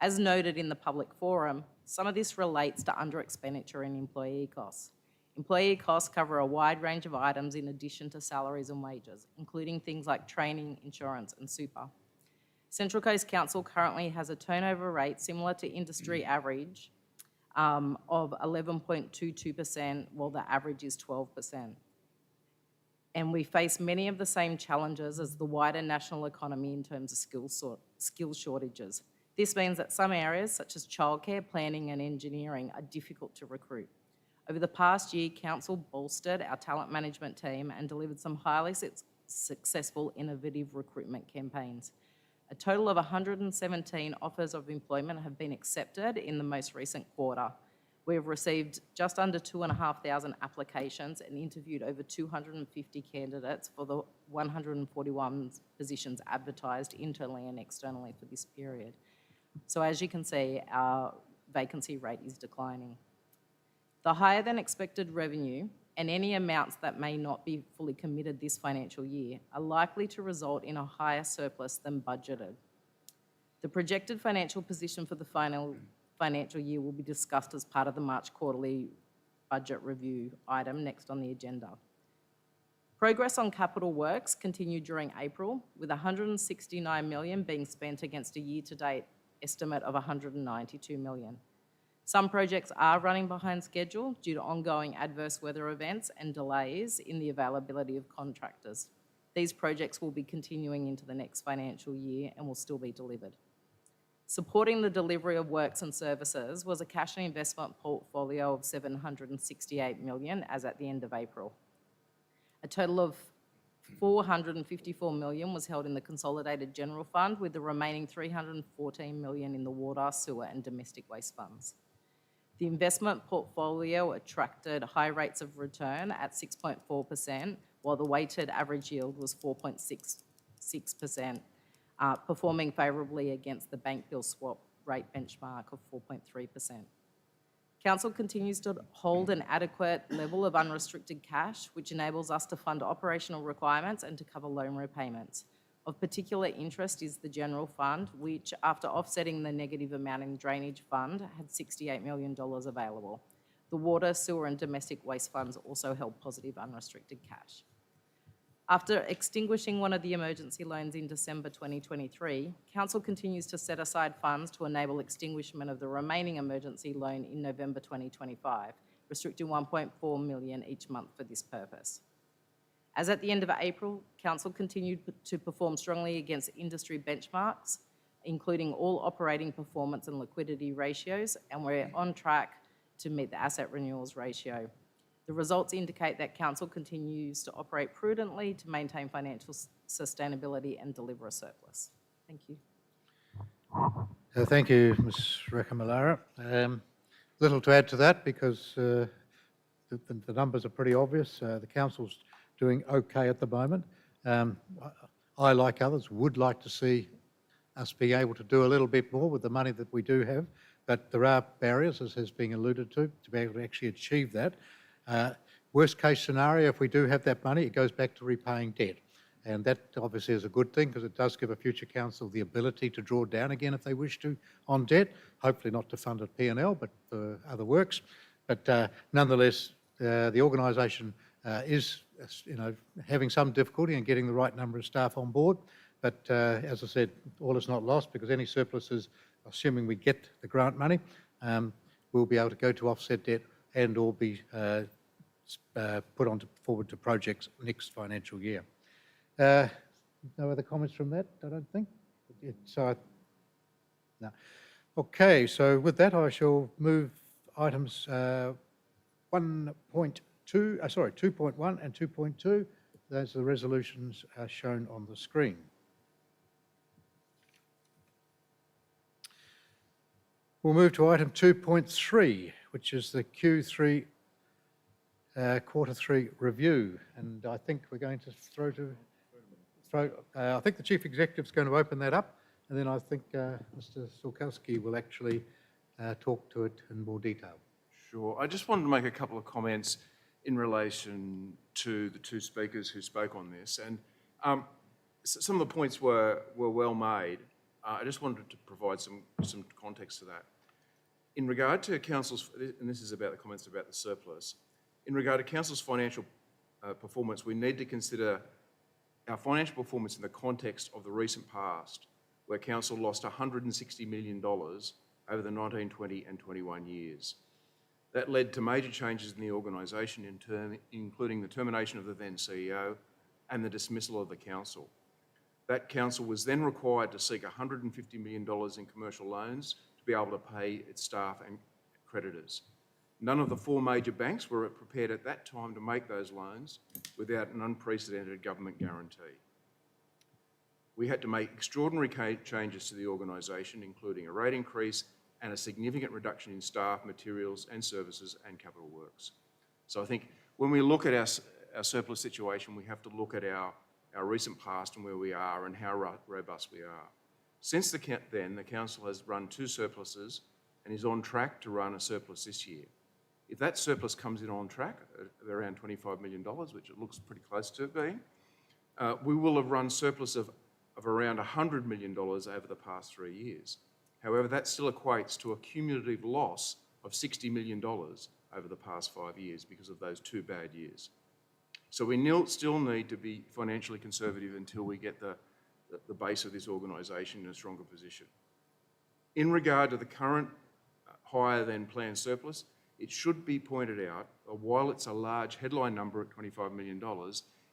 As noted in the public forum, some of this relates to under-expenditure in employee costs. Employee costs cover a wide range of items in addition to salaries and wages, including things like training, insurance and super. Central Coast Council currently has a turnover rate similar to industry average of 11.22%, while the average is 12%. And we face many of the same challenges as the wider national economy in terms of skill shortages. This means that some areas, such as childcare, planning and engineering, are difficult to recruit. Over the past year, Council bolstered our talent management team and delivered some highly successful innovative recruitment campaigns. A total of 117 offers of employment have been accepted in the most recent quarter. We have received just under 2,500 applications and interviewed over 250 candidates for the 141 positions advertised internally and externally for this period. So as you can see, our vacancy rate is declining. The higher than expected revenue and any amounts that may not be fully committed this financial year are likely to result in a higher surplus than budgeted. The projected financial position for the final financial year will be discussed as part of the March quarterly budget review item next on the agenda. Progress on capital works continued during April, with $169 million being spent against a year-to-date estimate of $192 million. Some projects are running behind schedule due to ongoing adverse weather events and delays in the availability of contractors. These projects will be continuing into the next financial year and will still be delivered. Supporting the delivery of works and services was a cash and investment portfolio of $768 million as at the end of April. A total of $454 million was held in the Consolidated General Fund, with the remaining $314 million in the water, sewer and domestic waste funds. The investment portfolio attracted high rates of return at 6.4%, while the weighted average yield was 4.66%, performing favourably against the bank bill swap rate benchmark of 4.3%. Council continues to hold an adequate level of unrestricted cash, which enables us to fund operational requirements and to cover loan repayments. Of particular interest is the General Fund, which, after offsetting the negative amount in the Drainage Fund, had $68 million available. The water, sewer and domestic waste funds also held positive unrestricted cash. After extinguishing one of the emergency loans in December 2023, Council continues to set aside funds to enable extinguishment of the remaining emergency loan in November 2025, restricting $1.4 million each month for this purpose. As at the end of April, Council continued to perform strongly against industry benchmarks, including all operating performance and liquidity ratios, and we're on track to meet the asset renewals ratio. The results indicate that Council continues to operate prudently to maintain financial sustainability and deliver a surplus. Thank you. Thank you, Ms Rekamallara. Little to add to that because the numbers are pretty obvious. The Council's doing okay at the moment. I, like others, would like to see us being able to do a little bit more with the money that we do have, but there are barriers, as has been alluded to be able to actually achieve that. Worst case scenario, if we do have that money, it goes back to repaying debt. And that obviously is a good thing because it does give a future council the ability to draw down again if they wish to on debt, hopefully not to fund at P&L, but for other works. But nonetheless, the organisation is having some difficulty in getting the right number of staff on board. But as I said, all is not lost because any surpluses, assuming we get the grant money, we'll be able to go to offset debt and all be put forward to projects next financial year. No other comments from that, I don't think. No. Okay, so with that, I shall move items 2.1 and 2.2. Those are the resolutions shown on the screen. We'll move to item 2.3, which is the Q3 quarter 3 review, and I think we're going to I think the Chief Executive is going to open that up, and then I think Mr. Sulkowski will actually talk to it in more detail. Sure. I just wanted to make a couple of comments in relation to the two speakers who spoke on this, and some of the points were well made. I just wanted to provide some context to that. In regard to Council's, and this is about the comments about the surplus, in regard to Council's financial performance, we need to consider our financial performance in the context of the recent past, where Council lost $160 million over the 19, 20 and 21 years. That led to major changes in the organisation, including the termination of the then CEO and the dismissal of the Council. That Council was then required to seek $150 million in commercial loans to be able to pay its staff and creditors. None of the four major banks were prepared at that time to make those loans without an unprecedented government guarantee. We had to make extraordinary changes to the organisation, including a rate increase and a significant reduction in staff, materials and services and capital works. So I think when we look at our surplus situation, we have to look at our recent past and where we are and how robust we are. Since then, the Council has run 2 surpluses and is on track to run a surplus this year. If that surplus comes in on track at around $25 million, which it looks pretty close to being, we will have run surplus of around $100 million over the past 3 years. However, that still equates to a cumulative loss of $60 million over the past 5 years because of those 2 bad years. So we still need to be financially conservative until we get the base of this organisation in a stronger position. In regard to the current higher than planned surplus, it should be pointed out, while it's a large headline number at $25 million,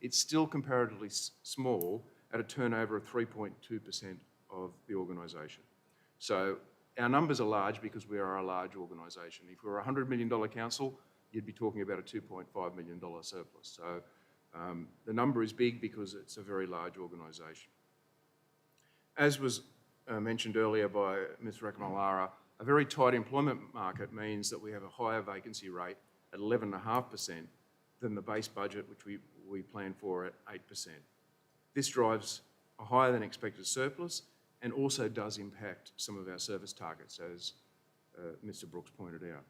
it's still comparatively small at a turnover of 3.2% of the organisation. So our numbers are large because we are a large organisation. If we were a $100 million council, you'd be talking about a $2.5 million surplus. So the number is big because it's a very large organisation. As was mentioned earlier by Ms. Rakamallara, a very tight employment market means that we have a higher vacancy rate at 11.5% than the base budget, which we plan for at 8%. This drives a higher than expected surplus and also does impact some of our service targets, as Mr. Brooks pointed out.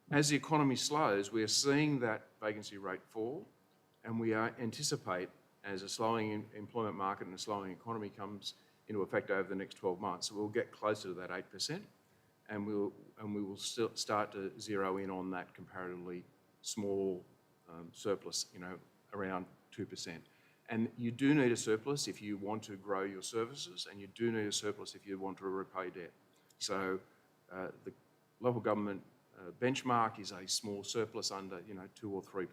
As the economy slows, we are seeing that vacancy rate fall, and we anticipate, as a slowing employment market and a slowing economy comes into effect over the next 12 months, we'll get closer to that 8%, and we will start to zero in on that comparatively small surplus, around 2%. And you do need a surplus if you want to grow your services, and you do need a surplus if you want to repay debt. So the local government benchmark is a small surplus under 2 or 3%.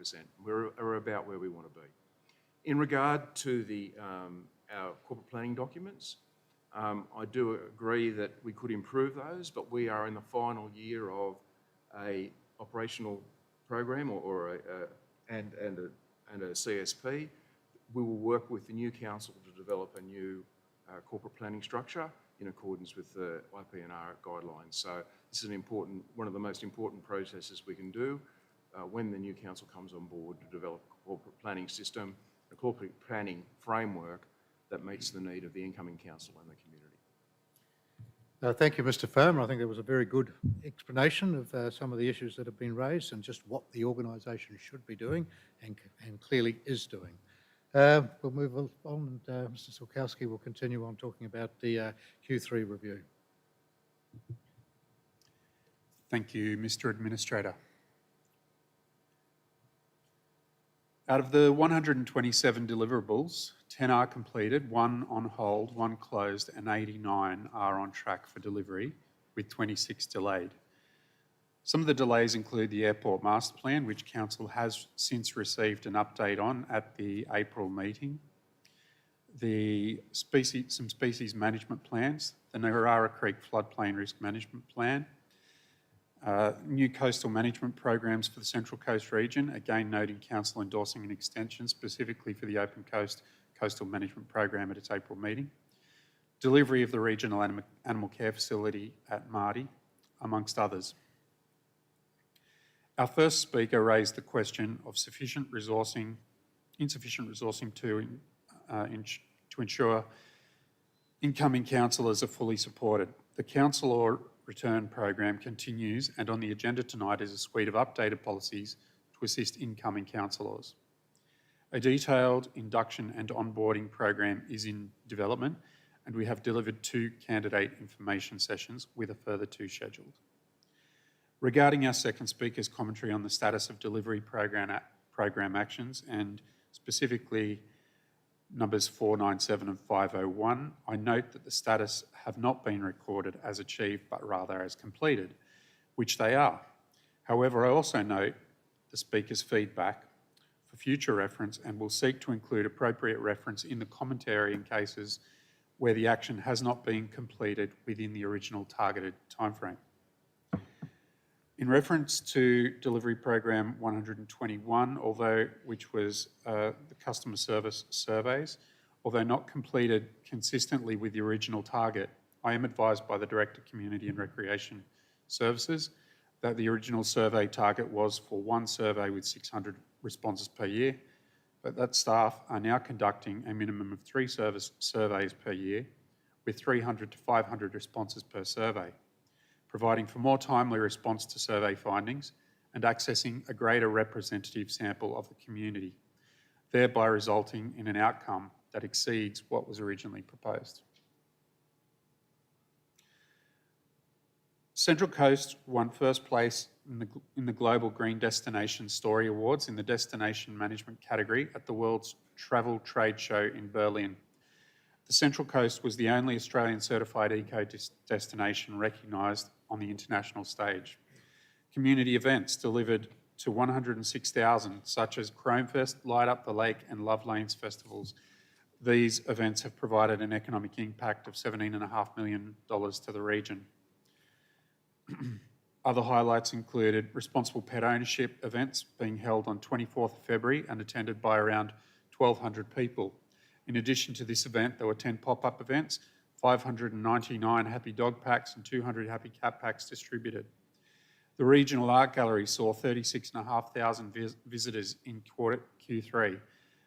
We're about where we want to be. In regard to our corporate planning documents, I do agree that we could improve those, but we are in the final year of a operational program and a CSP. We will work with the new council to develop a new corporate planning structure in accordance with the IPNR guidelines. So this is one of the most important processes we can do when the new council comes on board to develop a corporate planning system, a corporate planning framework that meets the need of the incoming council and the community. Thank you, Mr. Farmer. I think there was a very good explanation of some of the issues that have been raised and just what the organisation should be doing and clearly is doing. We'll move on, and Mr. Sulkowski will continue on talking about the Q3 review. Thank you, Mr. Administrator. Out of the 127 deliverables, 10 are completed, 1 on hold, 1 closed, and 89 are on track for delivery, with 26 delayed. Some of the delays include the Airport Master Plan, which Council has since received an update on at the April meeting, some species management plans, the Narara Creek Floodplain Risk Management Plan, new coastal management programs for the Central Coast region, again noting Council endorsing an extension specifically for the Open Coast Coastal Management Program at its April meeting, delivery of the Regional Animal Care Facility at Marty, amongst others. Our first speaker raised the question of insufficient resourcing to ensure incoming councillors are fully supported. The Councillor Return Program continues, and on the agenda tonight is a suite of updated policies to assist incoming councillors. A detailed induction and onboarding program is in development, and we have delivered 2 candidate information sessions with a further 2 scheduled. Regarding our second speaker's commentary on the status of delivery program actions, and specifically numbers 497 and 501, I note that the status have not been recorded as achieved, but rather as completed, which they are. However, I also note the speaker's feedback for future reference and will seek to include appropriate reference in the commentary in cases where the action has not been completed within the original targeted timeframe. In reference to delivery program 121, which was the customer service surveys, although not completed consistently with the original target, I am advised by the Director of Community and Recreation Services that the original survey target was for 1 survey with 600 responses per year, but that staff are now conducting a minimum of 3 surveys per year with 300 to 500 responses per survey, providing for more timely response to survey findings and accessing a greater representative sample of the community, thereby resulting in an outcome that exceeds what was originally proposed. Central Coast won first place in the Global Green Destination Story Awards in the Destination Management category at the World's Travel Trade Show in Berlin. The Central Coast was the only Australian certified eco-destination recognised on the international stage. Community events delivered to 106,000, such as Chromefest, Light Up the Lake and Love Lanes festivals. These events have provided an economic impact of $17.5 million to the region. Other highlights included responsible pet ownership events being held on 24th of February and attended by around 1,200 people. In addition to this event, there were 10 pop-up events, 599 Happy Dog Packs and 200 Happy Cat Packs distributed. The Regional Art Gallery saw 36,500 visitors in Q3,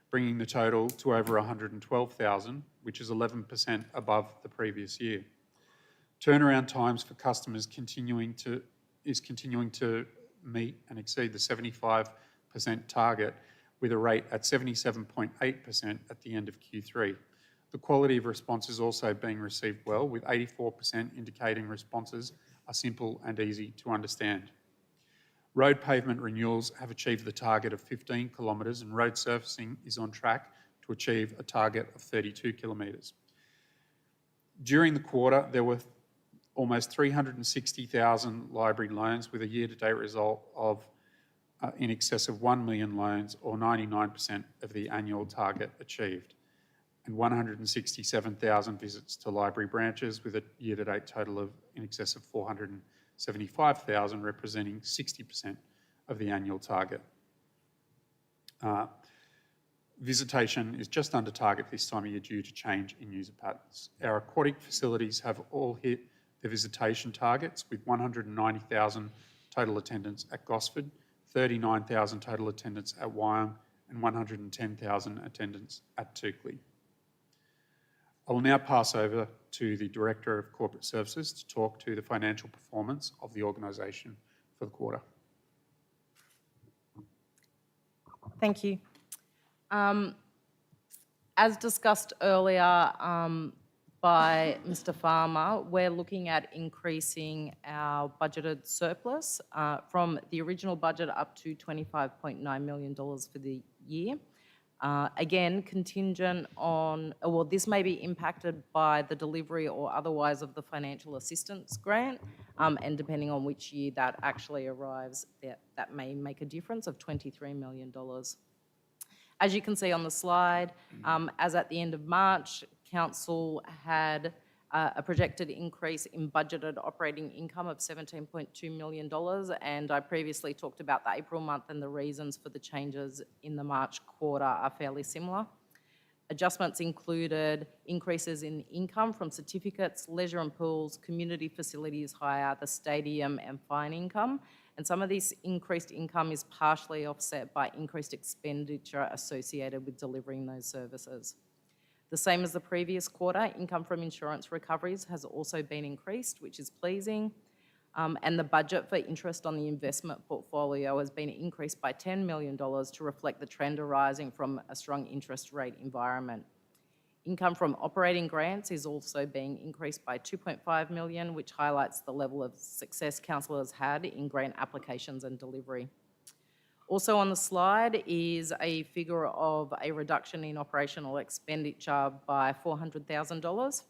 bringing the total to over 112,000, which is 11% above the previous year. Turnaround times for customers is continuing to meet and exceed the 75% target, with a rate at 77.8% at the end of Q3. The quality of response is also being received well, with 84% indicating responses are simple and easy to understand. Road pavement renewals have achieved the target of 15 kilometres and road surfacing is on track to achieve a target of 32 kilometres. During the quarter, there were almost 360,000 library loans with a year-to-date result of in excess of 1 million loans, or 99% of the annual target achieved, and 167,000 visits to library branches with a year-to-date total of in excess of 475,000, representing 60% of the annual target. Visitation is just under target this time of year due to change in user patterns. Our aquatic facilities have all hit their visitation targets, with 190,000 total attendance at Gosford, 39,000 total attendance at Wyong, and 110,000 attendance at Toukley. I will now pass over to the Director of Corporate Services to talk to the financial performance of the organisation for the quarter. Thank you. As discussed earlier by Mr. Farmer, we're looking at increasing our budgeted surplus from the original budget up to $25.9 million for the year. Again, contingent on, well, this may be impacted by the delivery or otherwise of the financial assistance grant, and depending on which year that actually arrives, that may make a difference of $23 million. As you can see on the slide, as at the end of March, Council had a projected increase in budgeted operating income of $17.2 million, and I previously talked about the April month, and the reasons for the changes in the March quarter are fairly similar. Adjustments included increases in income from certificates, leisure and pools, community facilities hire, the stadium and fine income, and some of this increased income is partially offset by increased expenditure associated with delivering those services. The same as the previous quarter, income from insurance recoveries has also been increased, which is pleasing, and the budget for interest on the investment portfolio has been increased by $10 million to reflect the trend arising from a strong interest rate environment. Income from operating grants is also being increased by $2.5 million, which highlights the level of success councillors had in grant applications and delivery. Also on the slide is a figure of a reduction in operational expenditure by $400,000.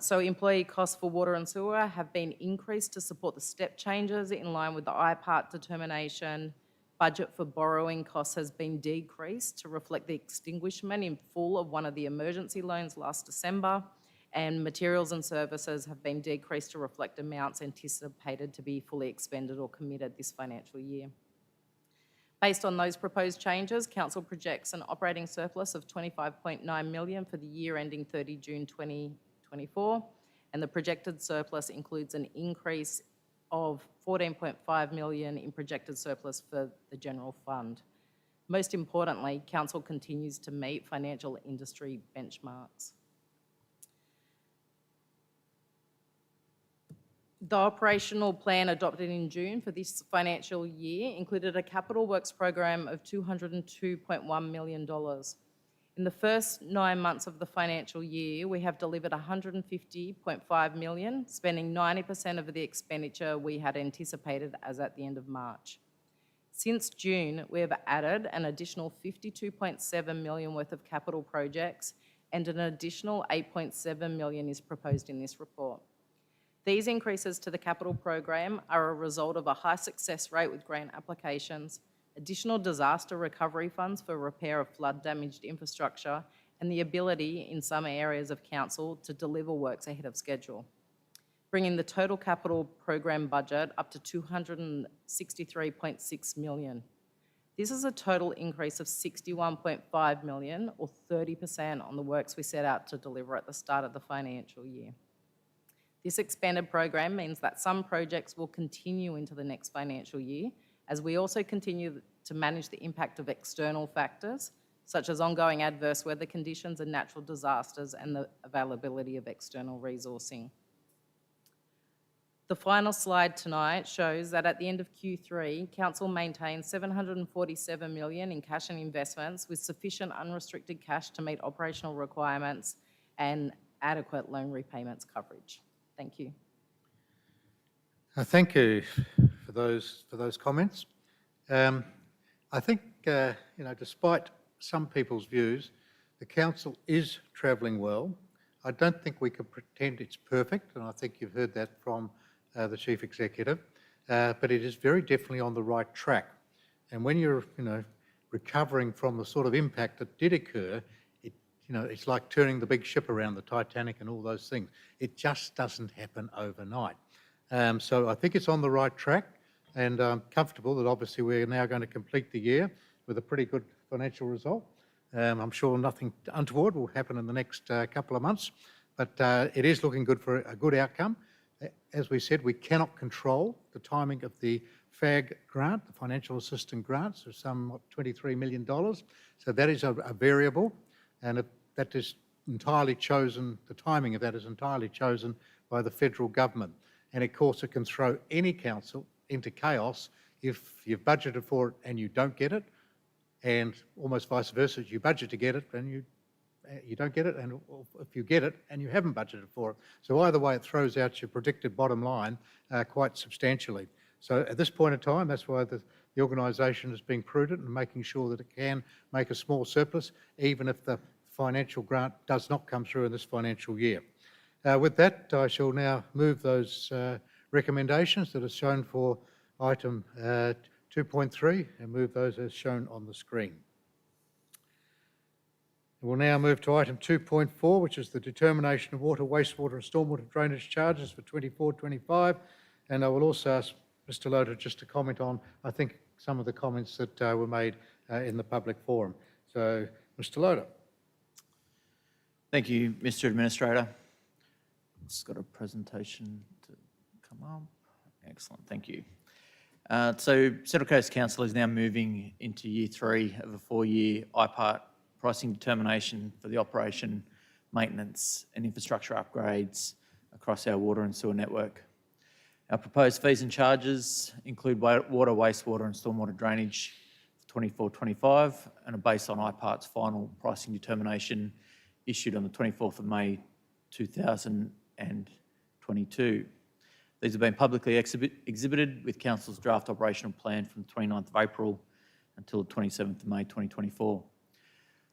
So employee costs for water and sewer have been increased to support the step changes in line with the IPART determination. Budget for borrowing costs has been decreased to reflect the extinguishment in full of one of the emergency loans last December, and materials and services have been decreased to reflect amounts anticipated to be fully expended or committed this financial year. Based on those proposed changes, Council projects an operating surplus of $25.9 million for the year ending 30 June 2024, and the projected surplus includes an increase of $14.5 million in projected surplus for the general fund. Most importantly, Council continues to meet financial industry benchmarks. The operational plan adopted in June for this financial year included a capital works program of $202.1 million. In In the first 9 months of the financial year, we have delivered 150.5 million, spending 90% of the expenditure we had anticipated as at the end of March. Since June, we have added an additional 52.7 million worth of capital projects, and an additional 8.7 million is proposed in this report. These increases to the capital program are a result of a high success rate with grant applications, additional disaster recovery funds for repair of flood-damaged infrastructure, and the ability in some areas of council to deliver works ahead of schedule, bringing the total capital program budget up to 263.6 million. This is a total increase of 61.5 million, or 30% on the works we set out to deliver at the start of the financial year. This expanded program means that some projects will continue into the next financial year, as we also continue to manage the impact of external factors, such as ongoing adverse weather conditions and natural disasters, and the availability of external resourcing. The final slide tonight shows that at the end of Q3, Council maintained 747 million in cash and investments, with sufficient unrestricted cash to meet operational requirements and adequate loan repayments coverage. Thank you. Thank you for those comments. I think, despite some people's views, the council is travelling well. I don't think we can pretend it's perfect, and I think you've heard that from the Chief Executive, but it is very definitely on the right track. And when you're, recovering from the sort of impact that did occur, it's like turning the big ship around, the Titanic and all those things. It just doesn't happen overnight. So I think it's on the right track, and I'm comfortable that obviously we're now going to complete the year with a pretty good financial result. I'm sure nothing untoward will happen in the next couple of months, but it is looking good for a good outcome. As we said, we cannot control the timing of the FAG grant, the Financial Assistance Grants, of some $23 million. So that is a variable, and that is entirely chosen, the timing of that is entirely chosen by the federal government. And of course, it can throw any council into chaos if you've budgeted for it and you don't get it, and almost vice versa, you budget to get it and you don't get it, and if you get it and you haven't budgeted for it. So either way, it throws out your predicted bottom line quite substantially. So at this point in time, that's why the organisation is being prudent and making sure that it can make a small surplus, even if the financial grant does not come through in this financial year. With that, I shall now move those recommendations that are shown for item 2.3 and move those as shown on the screen. We'll now move to item 2.4, which is the determination of water, wastewater and stormwater drainage charges for 24-25. And I will also ask Mr. Loader just to comment on, I think, some of the comments that were made in the public forum. So, Mr. Loader. Thank you, Mr. Administrator. It's got a presentation to come up. Excellent, thank you. So Central Coast Council is now moving into year 3 of a 4-year IPART pricing determination for the operation, maintenance and infrastructure upgrades across our water and sewer network. Our proposed fees and charges include water, wastewater and stormwater drainage for 24-25 and are based on IPART's final pricing determination issued on the 24th of May 2022. These have been publicly exhibited with Council's draft operational plan from the 29th of April until the 27th of May 2024.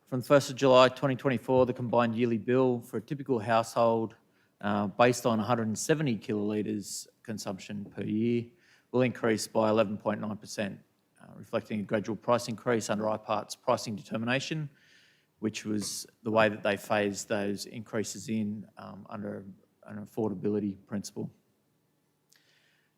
From the 1st of July 2024, the combined yearly bill for a typical household based on 170 kilolitres consumption per year will increase by 11.9%, reflecting a gradual price increase under IPART's pricing determination, which was the way that they phased those increases in under an affordability principle.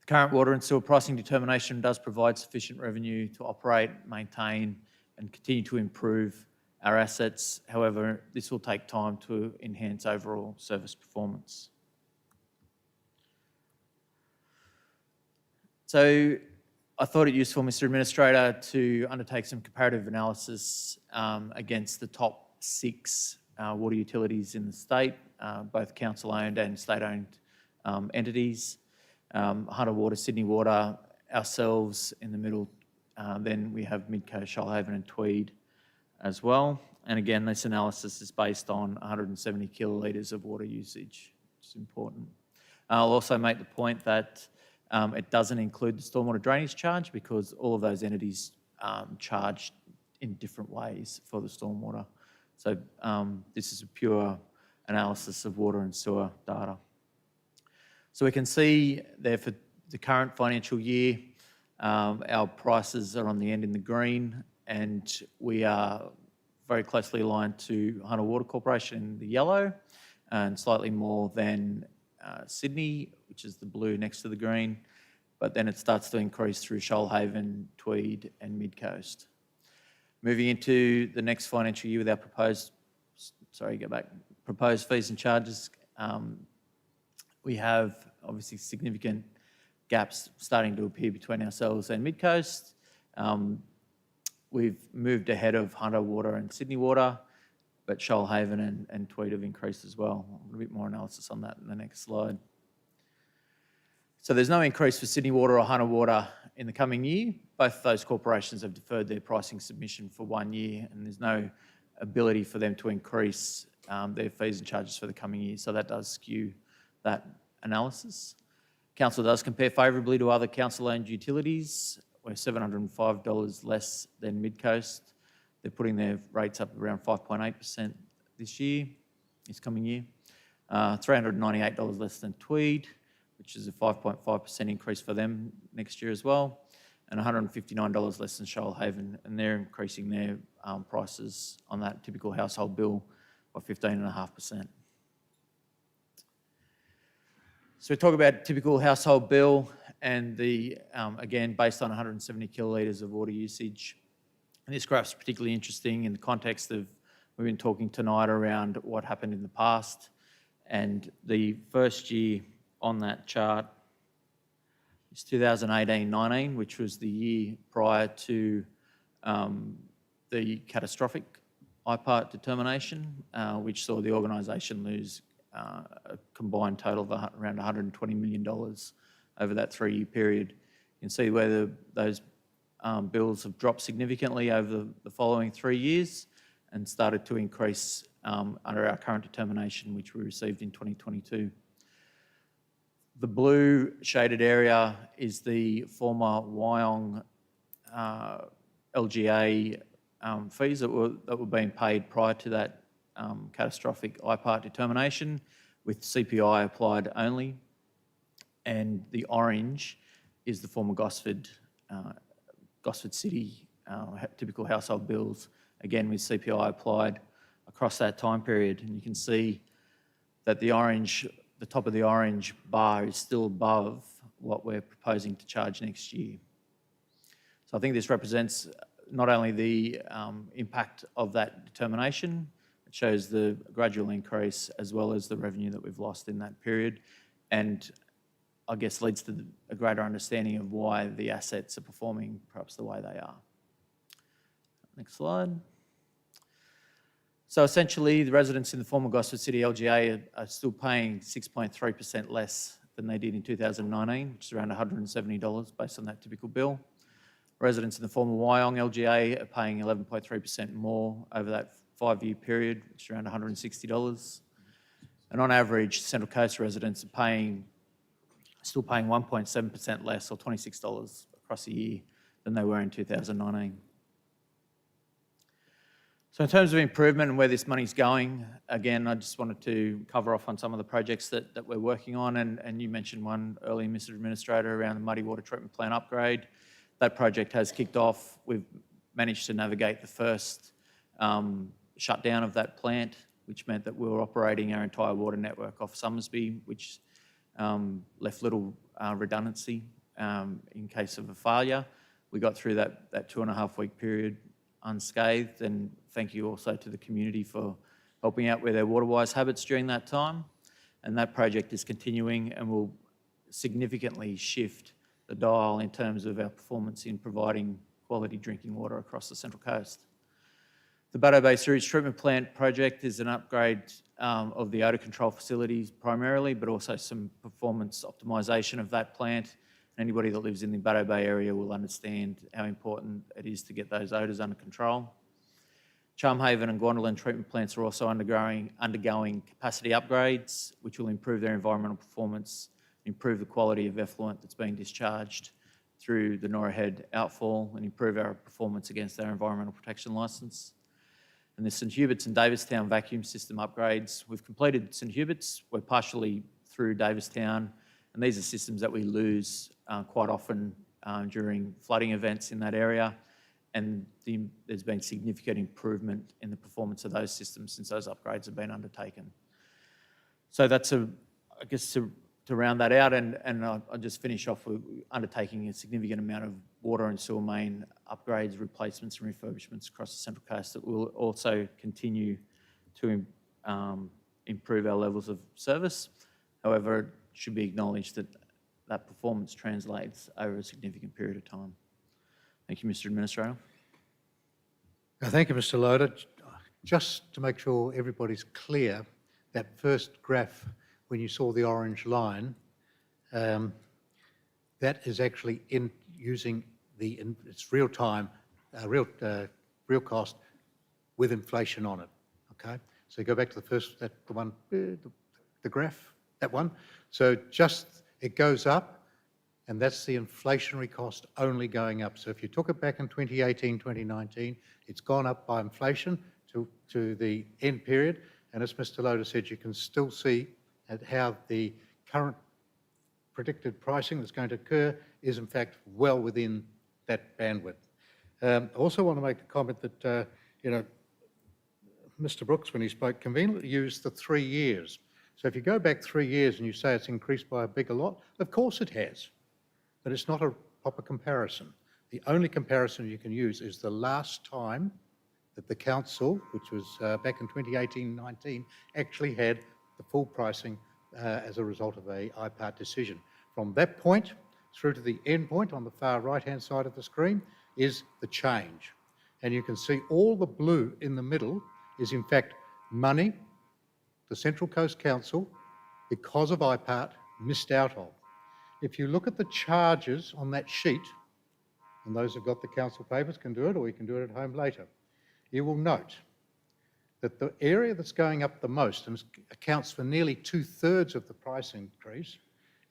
The current water and sewer pricing determination does provide sufficient revenue to operate, maintain and continue to improve our assets. However, this will take time to enhance overall service performance. So I thought it useful, Mr. Administrator, to undertake some comparative analysis against the top 6 water utilities in the state, both council-owned and state-owned entities. Hunter Water, Sydney Water, ourselves in the middle, then we have Midcoast, Shoalhaven and Tweed as well. And again, this analysis is based on 170 kilolitres of water usage, which is important. I'll also make the point that it doesn't include the stormwater drainage charge because all of those entities charge in different ways for the stormwater. So this is a pure analysis of water and sewer data. So we can see there for the current financial year, our prices are on the end in the green, and we are very closely aligned to Hunter Water Corporation in the yellow, and slightly more than Sydney, which is the blue next to the green, but then it starts to increase through Shoalhaven, Tweed and Mid-Coast. Moving into the next financial year with our proposed fees and charges, we have obviously significant gaps starting to appear between ourselves and Mid-Coast. We've moved ahead of Hunter Water and Sydney Water, but Shoalhaven and Tweed have increased as well. A little bit more analysis on that in the next slide. So there's no increase for Sydney Water or Hunter Water in the coming year. Both of those corporations have deferred their pricing submission for 1 year, and there's no ability for them to increase their fees and charges for the coming year. So that does skew that analysis. Council does compare favourably to other council-owned utilities. We're $705 less than Mid-Coast. They're putting their rates up around 5.8% this coming year. $398 less than Tweed, which is a 5.5% increase for them next year as well, and $159 less than Shoalhaven, and they're increasing their prices on that typical household bill by 15.5%. So we talk about typical household bill, and the again, based on 170 kilolitres of water usage. And this graph's particularly interesting in the context of, we've been talking tonight around what happened in the past, and the first year on that chart is 2018-19, which was the year prior to the catastrophic IPART determination, which saw the organisation lose a combined total of around $120 million over that 3-year period. You can see where those bills have dropped significantly over the following 3 years and started to increase under our current determination, which we received in 2022. The blue shaded area is the former Wyong LGA fees that were being paid prior to that catastrophic IPART determination, with CPI applied only. And the orange is the former Gosford City typical household bills, again with CPI applied across that time period. And you can see that the top of the orange bar is still above what we're proposing to charge next year. So I think this represents not only the impact of that determination, it shows the gradual increase as well as the revenue that we've lost in that period, and I guess leads to a greater understanding of why the assets are performing perhaps the way they are. Next slide. So essentially, the residents in the former Gosford City LGA are still paying 6.3% less than they did in 2019, which is around $170 based on that typical bill. Residents in the former Wyong LGA are paying 11.3% more over that 5-year period, which is around $160. And on average, Central Coast residents are still paying 1.7% less, or $26 across the year, than they were in 2019. So in terms of improvement and where this money's going, again, I just wanted to cover off on some of the projects that we're working on, and you mentioned one earlier, Mr. Administrator, around the muddy water treatment plant upgrade. That project has kicked off. We've managed to navigate the first shutdown of that plant, which meant that we were operating our entire water network off Summersby, which left little redundancy in case of a failure. We got through that 2.5-week period unscathed, and thank you also to the community for helping out with their water-wise habits during that time. And that project is continuing and will significantly shift the dial in terms of our performance in providing quality drinking water across the Central Coast. The Baddo Bay Sewage Treatment Plant project is an upgrade of the odour control facilities primarily, but also some performance optimisation of that plant. Anybody that lives in the Baddo Bay area will understand how important it is to get those odours under control. Charmhaven and Gwendolyn treatment plants are also undergoing capacity upgrades, which will improve their environmental performance, improve the quality of effluent that's being discharged through the Norah Head outfall, and improve our performance against our environmental protection licence. And the St Hubert's and Davistown vacuum system upgrades. We've completed St Hubert's, we're partially through Davistown, and these are systems that we lose quite often during flooding events in that area, and there's been significant improvement in the performance of those systems since those upgrades have been undertaken. So that's I guess to round that out, and I'll just finish off with undertaking a significant amount of water and sewer main upgrades, replacements and refurbishments across the Central Coast that will also continue to improve our levels of service. However, it should be acknowledged that that performance translates over a significant period of time. Thank you, Mr. Administrator. Thank you, Mr. Loader. Just to make sure everybody's clear, that first graph, when you saw the orange line, that is actually using it's real time, real cost with inflation on it. Okay, so go back to the first, the graph, that one. So just it goes up, and that's the inflationary cost only going up. So if you took it back in 2018, 2019, it's gone up by inflation to the end period. And as Mr. Loader said, you can still see at how the current predicted pricing that's going to occur is in fact well within that bandwidth. I also want to make a comment that, Mr. Brooks, when he spoke, conveniently used the 3 years. So if you go back 3 years and you say it's increased by a bigger lot, of course it has, but it's not a proper comparison. The only comparison you can use is the last time that the council, which was back in 2018-19, actually had the full pricing as a result of a IPART decision. From that point through to the end point on the far right-hand side of the screen is the change. And you can see all the blue in the middle is in fact money the Central Coast Council, because of IPART, missed out on. If you look at the charges on that sheet, and those who've got the council papers can do it, or you can do it at home later, you will note that the area that's going up the most and accounts for nearly 2/3 of the price increase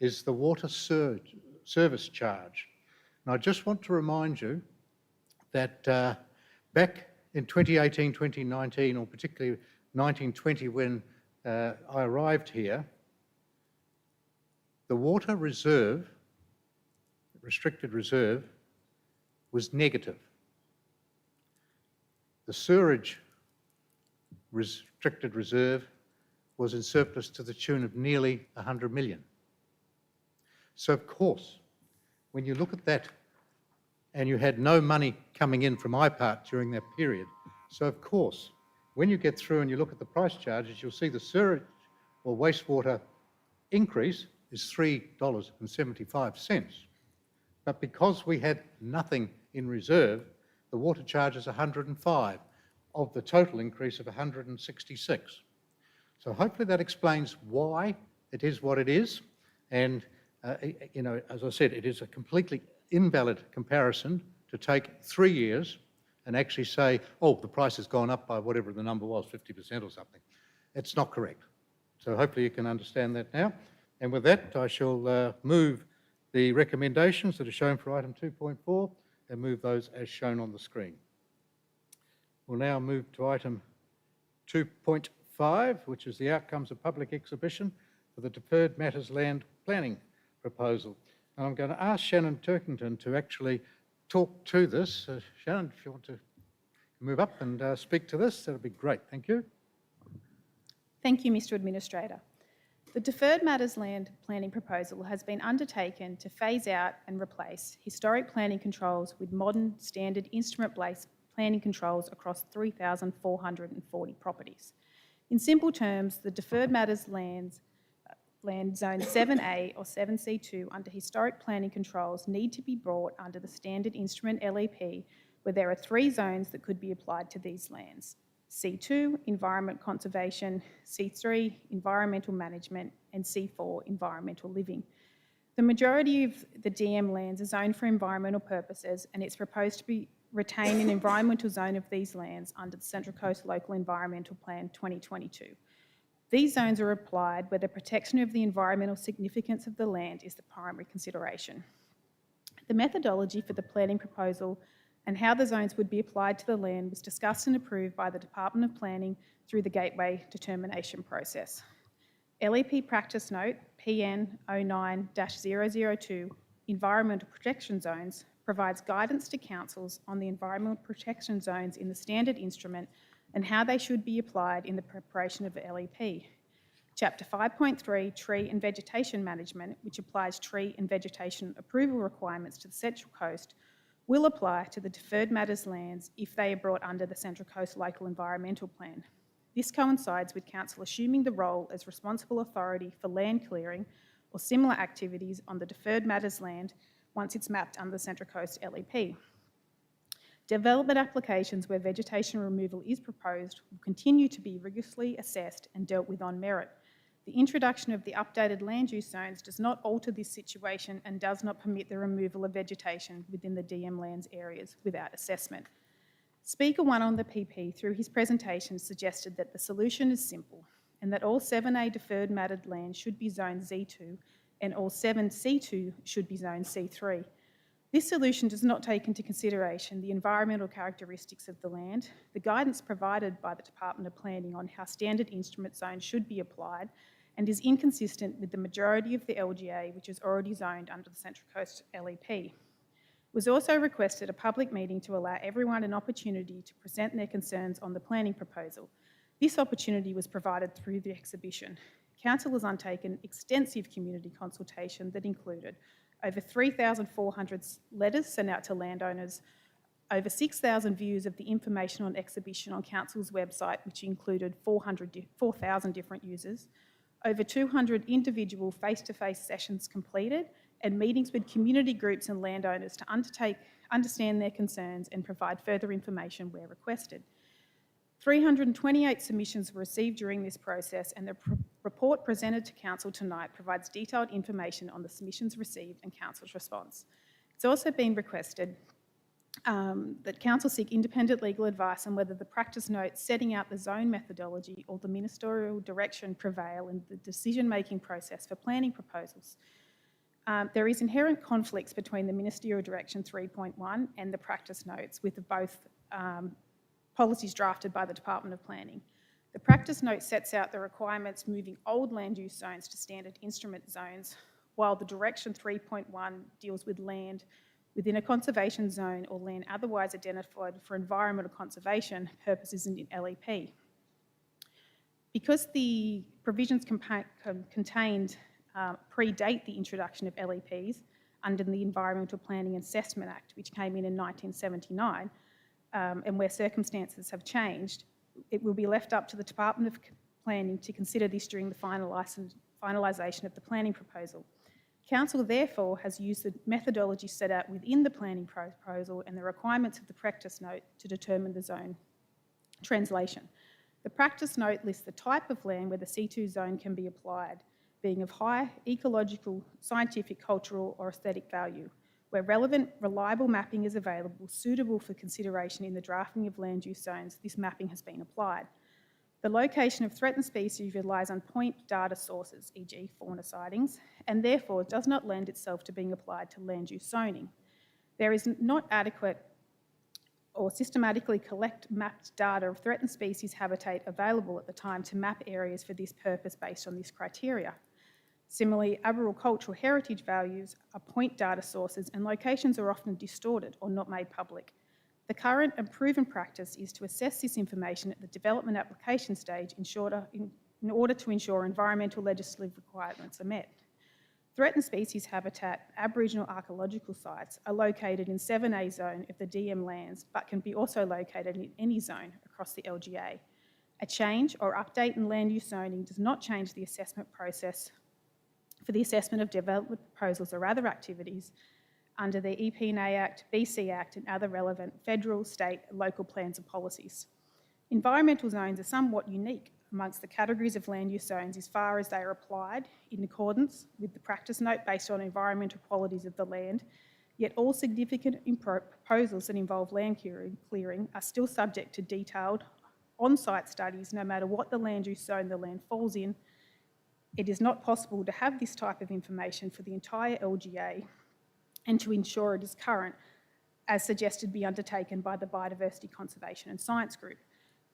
is the water service charge. And I just want to remind you that back in 2018, 2019, or particularly 1920 when I arrived here, the water reserve, restricted reserve, was negative. The sewerage restricted reserve was in surplus to the tune of nearly 100 million. So of course, when you look at that and you had no money coming in from IPART during that period, so of course, when you get through and you look at the price charges, you'll see the sewerage or wastewater increase is $3.75. But because we had nothing in reserve, the water charge is 105 of the total increase of 166. So hopefully that explains why it is what it is. And, as I said, it is a completely invalid comparison to take 3 years and actually say, oh, the price has gone up by whatever the number was, 50% or something. It's not correct. So hopefully you can understand that now. And with that, I shall move the recommendations that are shown for item 2.4 and move those as shown on the screen. We'll now move to item 2.5, which is the outcomes of public exhibition for the Deferred Matters Land Planning proposal. And I'm going to ask Shannon Turkington to actually talk to this. Shannon, if you want to move up and speak to this, that would be great. Thank you. Thank you, Mr. Administrator. The Deferred Matters Land Planning proposal has been undertaken to phase out and replace historic planning controls with modern standard instrument-based planning controls across 3,440 properties. In simple terms, the Deferred Matters Land Zone 7A or 7C2 under historic planning controls need to be brought under the standard instrument LEP, where there are 3 zones that could be applied to these lands. C2, Environment Conservation, C3, Environmental Management, and C4, Environmental Living. The majority of the DM lands are zoned for environmental purposes, and it's proposed to be retain an environmental zone of these lands under the Central Coast Local Environmental Plan 2022. These zones are applied where the protection of the environmental significance of the land is the primary consideration. The methodology for the planning proposal and how the zones would be applied to the land was discussed and approved by the Department of Planning through the Gateway Determination process. LEP Practice Note PN 09-002 Environmental Protection Zones provides guidance to councils on the environmental protection zones in the standard instrument and how they should be applied in the preparation of the LEP. Chapter 5.3, Tree and Vegetation Management, which applies tree and vegetation approval requirements to the Central Coast, will apply to the deferred matters lands if they are brought under the Central Coast Local Environmental Plan. This coincides with council assuming the role as responsible authority for land clearing or similar activities on the deferred matters land once it's mapped under the Central Coast LEP. Development applications where vegetation removal is proposed will continue to be rigorously assessed and dealt with on merit. The introduction of the updated land use zones does not alter this situation and does not permit the removal of vegetation within the DM lands areas without assessment. Speaker 1 on the PP through his presentation suggested that the solution is simple and that all 7A deferred mattered land should be zoned Z2 and all 7C2 should be zoned C3. This solution does not take into consideration the environmental characteristics of the land, the guidance provided by the Department of Planning on how standard instrument zones should be applied, and is inconsistent with the majority of the LGA, which is already zoned under the Central Coast LEP. It was also requested a public meeting to allow everyone an opportunity to present their concerns on the planning proposal. This opportunity was provided through the exhibition. Council has undertaken extensive community consultation that included over 3,400 letters sent out to landowners, over 6,000 views of the information on exhibition on Council's website, which included 4,000 different users, over 200 individual face-to-face sessions completed, and meetings with community groups and landowners to understand their concerns and provide further information where requested. 328 submissions were received during this process, and the report presented to Council tonight provides detailed information on the submissions received and Council's response. It's also been requested that Council seek independent legal advice on whether the practice notes setting out the zone methodology or the ministerial direction prevail in the decision-making process for planning proposals. There is inherent conflicts between the ministerial direction 3.1 and the practice notes with both policies drafted by the Department of Planning. The practice note sets out the requirements moving old land use zones to standard instrument zones, while the direction 3.1 deals with land within a conservation zone or land otherwise identified for environmental conservation purposes in LEP. Because the provisions contained predate the introduction of LEPs under the Environmental Planning and Assessment Act, which came in 1979, and where circumstances have changed, it will be left up to the Department of Planning to consider this during the finalisation of the planning proposal. Council therefore has used the methodology set out within the planning proposal and the requirements of the practice note to determine the zone translation. The practice note lists the type of land where the C2 zone can be applied, being of high ecological, scientific, cultural or aesthetic value, where relevant, reliable mapping is available, suitable for consideration in the drafting of land use zones, this mapping has been applied. The location of threatened species relies on point data sources, e.g. fauna sightings, and therefore does not lend itself to being applied to land use zoning. There is not adequate or systematically mapped data of threatened species habitat available at the time to map areas for this purpose based on this criteria. Similarly, Aboriginal cultural heritage values are point data sources and locations are often distorted or not made public. The current and proven practice is to assess this information at the development application stage in order to ensure environmental legislative requirements are met. Threatened species habitat, Aboriginal archaeological sites, are located in 7A zone of the DM lands, but can be also located in any zone across the LGA. A change or update in land use zoning does not change the assessment process for the assessment of development proposals or other activities under the EPNA Act, BC Act and other relevant federal, state and local plans and policies. Environmental zones are somewhat unique amongst the categories of land use zones as far as they are applied in accordance with the practice note based on environmental qualities of the land, Yet all significant proposals that involve land clearing are still subject to detailed on-site studies, no matter what the land use zone the land falls in. It is not possible to have this type of information for the entire LGA and to ensure it is current, as suggested be undertaken by the Biodiversity Conservation and Science Group.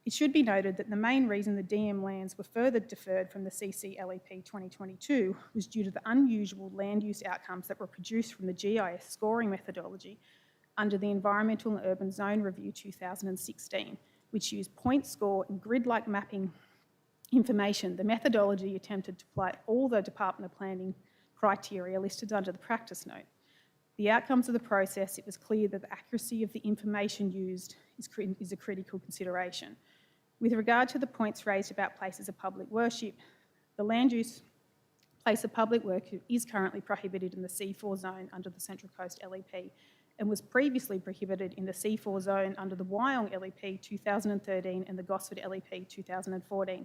It should be noted that the main reason the DM lands were further deferred from the CCLEP 2022 was due to the unusual land use outcomes that were produced from the GIS scoring methodology under the Environmental and Urban Zone Review 2016, which used point score and grid-like mapping information. The methodology attempted to apply all the Department of Planning criteria listed under the practice note. The outcomes of the process, it was clear that the accuracy of the information used is a critical consideration. With regard to the points raised about places of public worship, the land use place of public worship is currently prohibited in the C4 zone under the Central Coast LEP and was previously prohibited in the C4 zone under the Wyong LEP 2013 and the Gosford LEP 2014.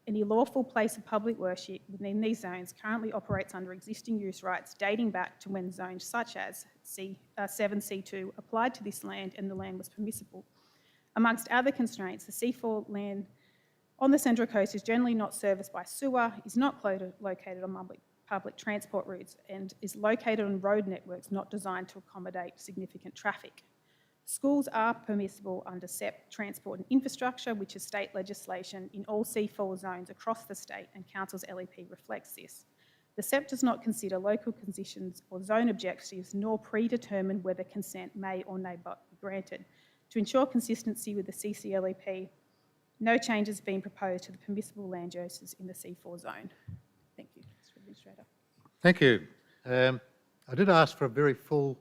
Any lawful place of public worship within these zones currently operates under existing use rights dating back to when zones such as 7C2 applied to this land and the land was permissible. Amongst other constraints, the C4 land on the Central Coast is generally not serviced by sewer, is not located on public transport routes, and is located on road networks not designed to accommodate significant traffic. Schools are permissible under SEP Transport and Infrastructure, which is state legislation in all C4 zones across the state, and Council's LEP reflects this. The SEP does not consider local conditions or zone objectives, nor predetermine whether consent may or may not be granted. To ensure consistency with the CCLEP, no changes have been proposed to the permissible land uses in the C4 zone. Thank you, Mr. Administrator. Thank you. I did ask for a very full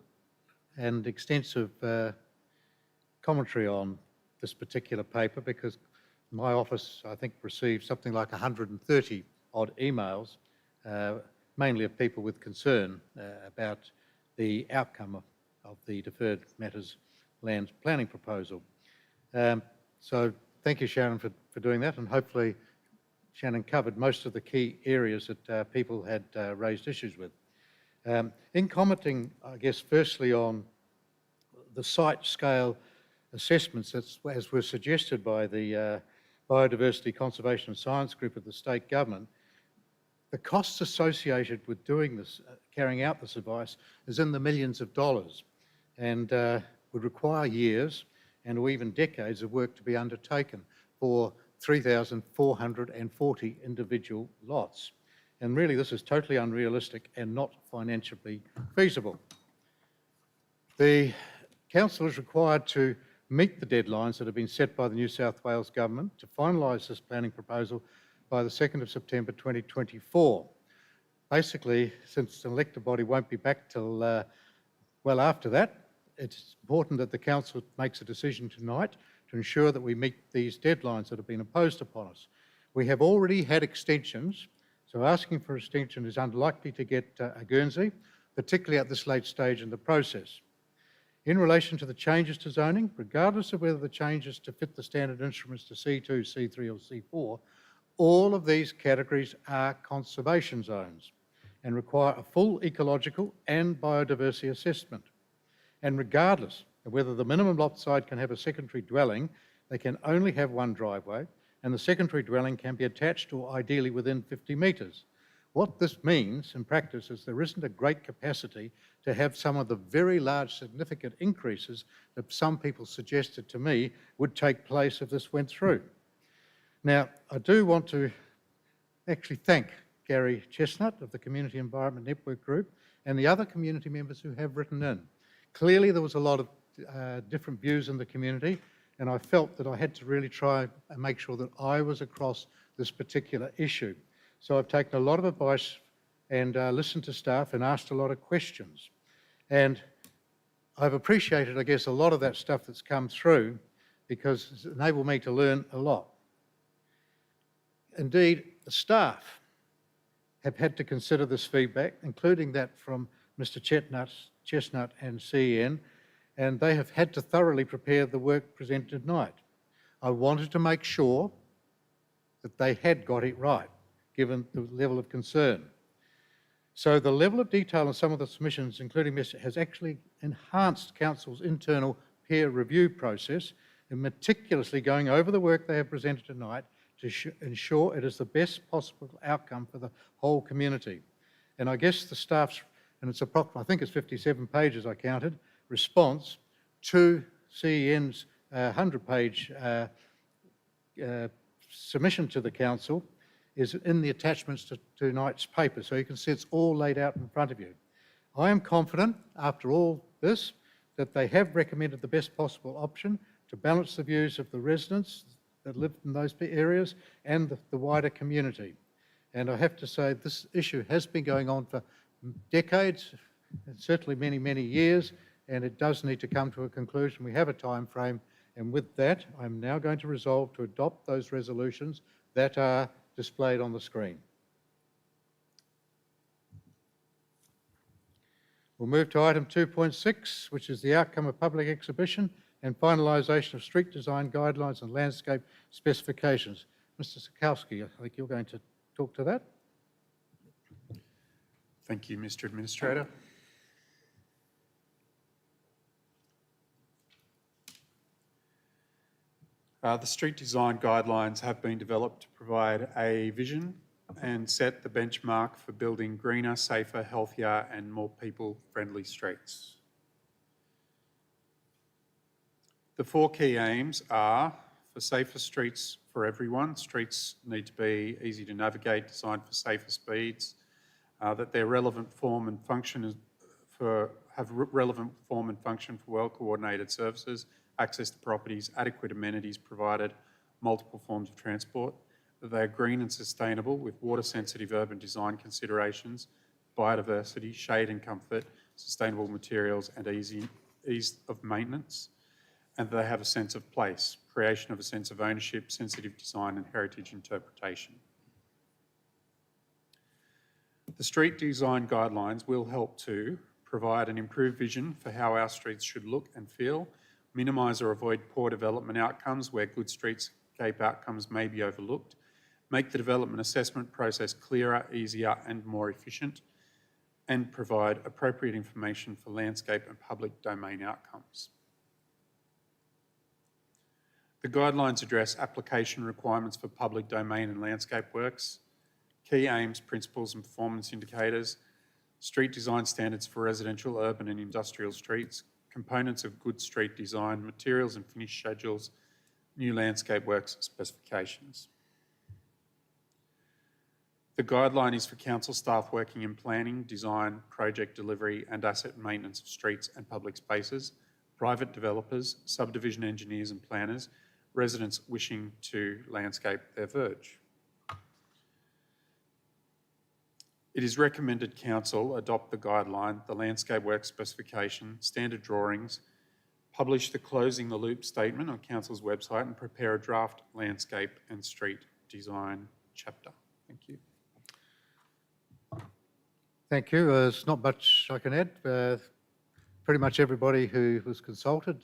and extensive commentary on this particular paper because my office, I think, received something like 130 odd emails, mainly of people with concern about the outcome of the Deferred Matters Lands Planning proposal. So thank you, Sharon, for doing that, and hopefully Shannon covered most of the key areas that people had raised issues with. In commenting, I guess, firstly on the site scale assessments, as were suggested by the Biodiversity Conservation and Science Group of the state government, the costs associated with doing this, carrying out this advice, is in the millions of dollars and would require years and or even decades of work to be undertaken for 3,440 individual lots. And really, this is totally unrealistic and not financially feasible. The council is required to meet the deadlines that have been set by the New South Wales government to finalise this planning proposal by the 2nd of September 2024. Basically, since an elected body won't be back till well after that, it's important that the council makes a decision tonight to ensure that we meet these deadlines that have been imposed upon us. We have already had extensions, so asking for extension is unlikely to get a Guernsey, particularly at this late stage in the process. In relation to the changes to zoning, regardless of whether the changes to fit the standard instruments to C2, C3 or C4, all of these categories are conservation zones and require a full ecological and biodiversity assessment. And regardless of whether the minimum lot size can have a secondary dwelling, they can only have one driveway, and the secondary dwelling can be attached or ideally within 50 metres. What this means in practice is there isn't a great capacity to have some of the very large significant increases that some people suggested to me would take place if this went through. Now, I do want to actually thank Gary Chestnut of the Community Environment Network Group and the other community members who have written in. Clearly, there was a lot of different views in the community, and I felt that I had to really try and make sure that I was across this particular issue. So I've taken a lot of advice and listened to staff and asked a lot of questions. And I've appreciated, I guess, a lot of that stuff that's come through because it's enabled me to learn a lot. Indeed, the staff have had to consider this feedback, including that from Mr. Chestnut and CEN, and they have had to thoroughly prepare the work presented tonight. I wanted to make sure that they had got it right, given the level of concern. So the level of detail in some of the submissions, including this, has actually enhanced Council's internal peer review process in meticulously going over the work they have presented tonight to ensure it is the best possible outcome for the whole community. And I guess the staff's, and it's approximately, I think it's 57 pages I counted, response to CEN's 100-page submission to the Council is in the attachments to tonight's paper, so you can see it's all laid out in front of you. I am confident, after all this, that they have recommended the best possible option to balance the views of the residents that live in those areas and the wider community. And I have to say this issue has been going on for decades, and certainly many, many years, and it does need to come to a conclusion. We have a time frame, and with that, I'm now going to resolve to adopt those resolutions that are displayed on the screen. We'll move to item 2.6, which is the outcome of public exhibition and finalisation of street design guidelines and landscape specifications. Mr. Sikowski, I think you're going to talk to that. Thank you, Mr. Administrator. The street design guidelines have been developed to provide a vision and set the benchmark for building greener, safer, healthier and more people-friendly streets. The four key aims are for safer streets for everyone. Streets need to be easy to navigate, designed for safer speeds, that their relevant form and function have relevant form and function for well-coordinated services, access to properties, adequate amenities provided, multiple forms of transport, that they are green and sustainable with water-sensitive urban design considerations, biodiversity, shade and comfort, sustainable materials and ease of maintenance, and that they have a sense of place, creation of a sense of ownership, sensitive design and heritage interpretation. The street design guidelines will help to provide an improved vision for how our streets should look and feel, minimise or avoid poor development outcomes where good streetscape outcomes may be overlooked, make the development assessment process clearer, easier and more efficient, and provide appropriate information for landscape and public domain outcomes. The guidelines address application requirements for public domain and landscape works, key aims, principles and performance indicators, street design standards for residential, urban and industrial streets, components of good street design, materials and finish schedules, new landscape works specifications. The guideline is for council staff working in planning, design, project delivery and asset maintenance of streets and public spaces, private developers, subdivision engineers and planners, residents wishing to landscape their verge. It is recommended Council adopt the guideline, the landscape work specification, standard drawings, publish the closing the loop statement on Council's website and prepare a draft landscape and street design chapter. Thank you. Thank you. There's not much I can add. Pretty much everybody who was consulted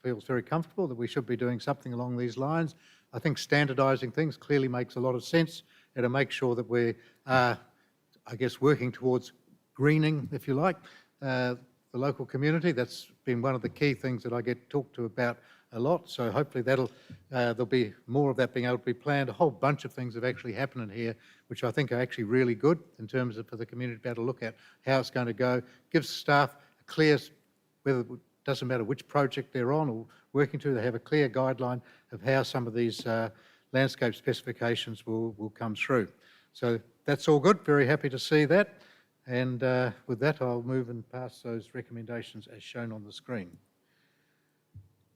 feels very comfortable that we should be doing something along these lines. I think standardising things clearly makes a lot of sense, and to make sure that we are, I guess, working towards greening, if you like, the local community. That's been one of the key things that I get talked to about a lot. So hopefully there'll be more of that being able to be planned. A whole bunch of things have actually happened in here, which I think are actually really good in terms of for the community to be able to look at how it's going to go. Gives staff a clear, whether it doesn't matter which project they're on or working to, they have a clear guideline of how some of these landscape specifications will come through. So that's all good. Very happy to see that. And with that, I'll move and pass those recommendations as shown on the screen.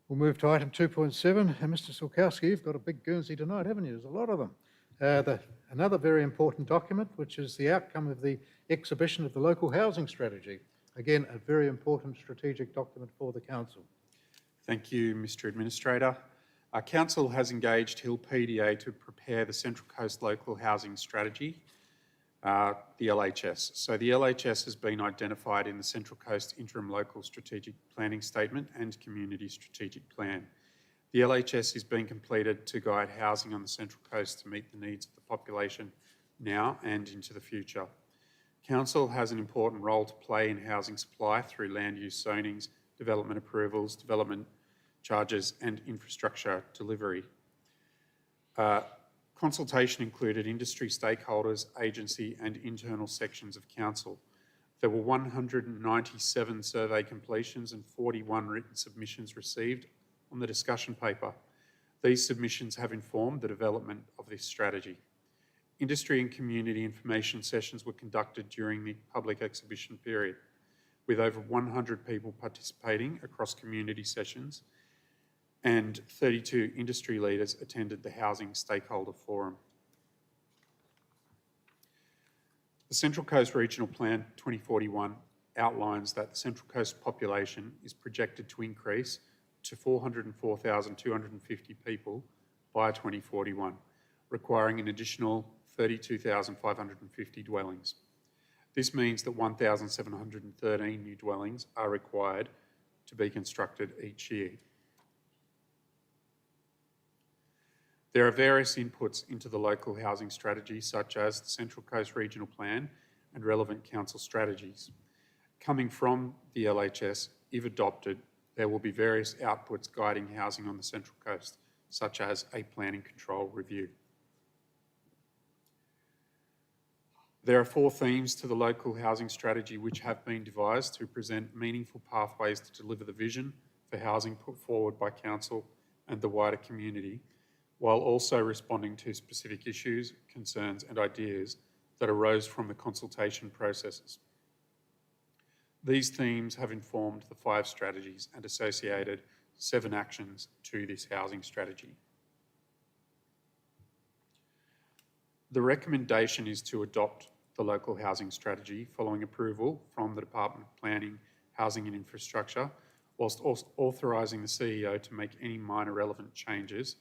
We'll move to item 2.7. Mr. Sulkowski, you've got a big Guernsey tonight, haven't you? There's a lot of them. Another very important document, which is the outcome of the exhibition of the local housing strategy. Again, a very important strategic document for the council. Thank you, Mr. Administrator. Our council has engaged Hill PDA to prepare the Central Coast Local Housing Strategy, the LHS. So the LHS has been identified in the Central Coast Interim Local Strategic Planning Statement and Community Strategic Plan. The LHS is being completed to guide housing on the Central Coast to meet the needs of the population now and into the future. Council has an important role to play in housing supply through land use zonings, development approvals, development charges and infrastructure delivery. Consultation included industry stakeholders, agency and internal sections of Council. There were 197 survey completions and 41 written submissions received on the discussion paper. These submissions have informed the development of this strategy. Industry and community information sessions were conducted during the public exhibition period, with over 100 people participating across community sessions, and 32 industry leaders attended the Housing Stakeholder Forum. The Central Coast Regional Plan 2041 outlines that the Central Coast population is projected to increase to 404,250 people by 2041, requiring an additional 32,550 dwellings. This means that 1,713 new dwellings are required to be constructed each year. There are various inputs into the local housing strategy, such as the Central Coast Regional Plan and relevant council strategies. Coming from the LHS, if adopted, there will be various outputs guiding housing on the Central Coast, such as a planning control review. There are 4 themes to the local housing strategy which have been devised to present meaningful pathways to deliver the vision for housing put forward by Council and the wider community, while also responding to specific issues, concerns and ideas that arose from the consultation processes. These themes have informed the 5 strategies and associated 7 actions to this housing strategy. The recommendation is to adopt the local housing strategy following approval from the Department of Planning, Housing and Infrastructure, whilst authorising the CEO to make any minor relevant changes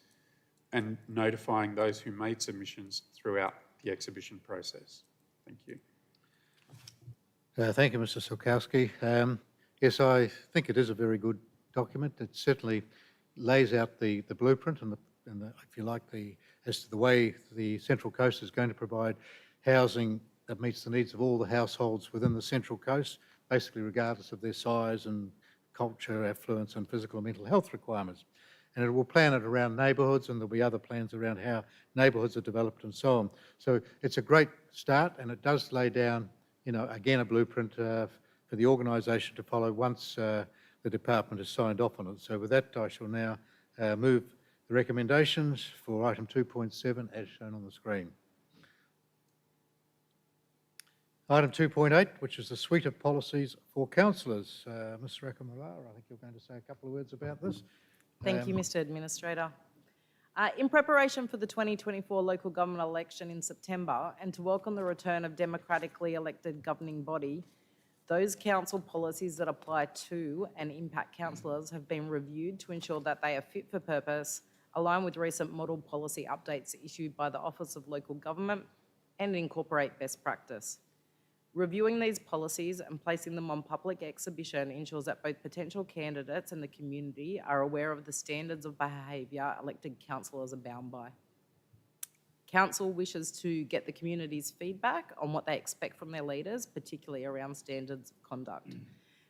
and notifying those who made submissions throughout the exhibition process. Thank you. Thank you, Mr. Sulkowski. Yes, I think it is a very good document. It certainly lays out the blueprint and if you like, as to the way the Central Coast is going to provide housing that meets the needs of all the households within the Central Coast, basically regardless of their size and culture, affluence and physical and mental health requirements. And it will plan it around neighbourhoods, and there'll be other plans around how neighbourhoods are developed and so on. So it's a great start, and it does lay down, again, a blueprint for the organisation to follow once the department has signed off on it. So with that, I shall now move the recommendations for item 2.7 as shown on the screen. Item 2.8, which is the suite of policies for councillors. Ms. Rakamarara, I think you're going to say a couple of words about this. Thank you, Mr. Administrator. In preparation for the 2024 local government election in September and to welcome the return of democratically elected governing body, those council policies that apply to and impact councillors have been reviewed to ensure that they are fit for purpose, align with recent model policy updates issued by the Office of Local Government, and incorporate best practice. Reviewing these policies and placing them on public exhibition ensures that both potential candidates and the community are aware of the standards of behaviour elected councillors are bound by. Council wishes to get the community's feedback on what they expect from their leaders, particularly around standards of conduct.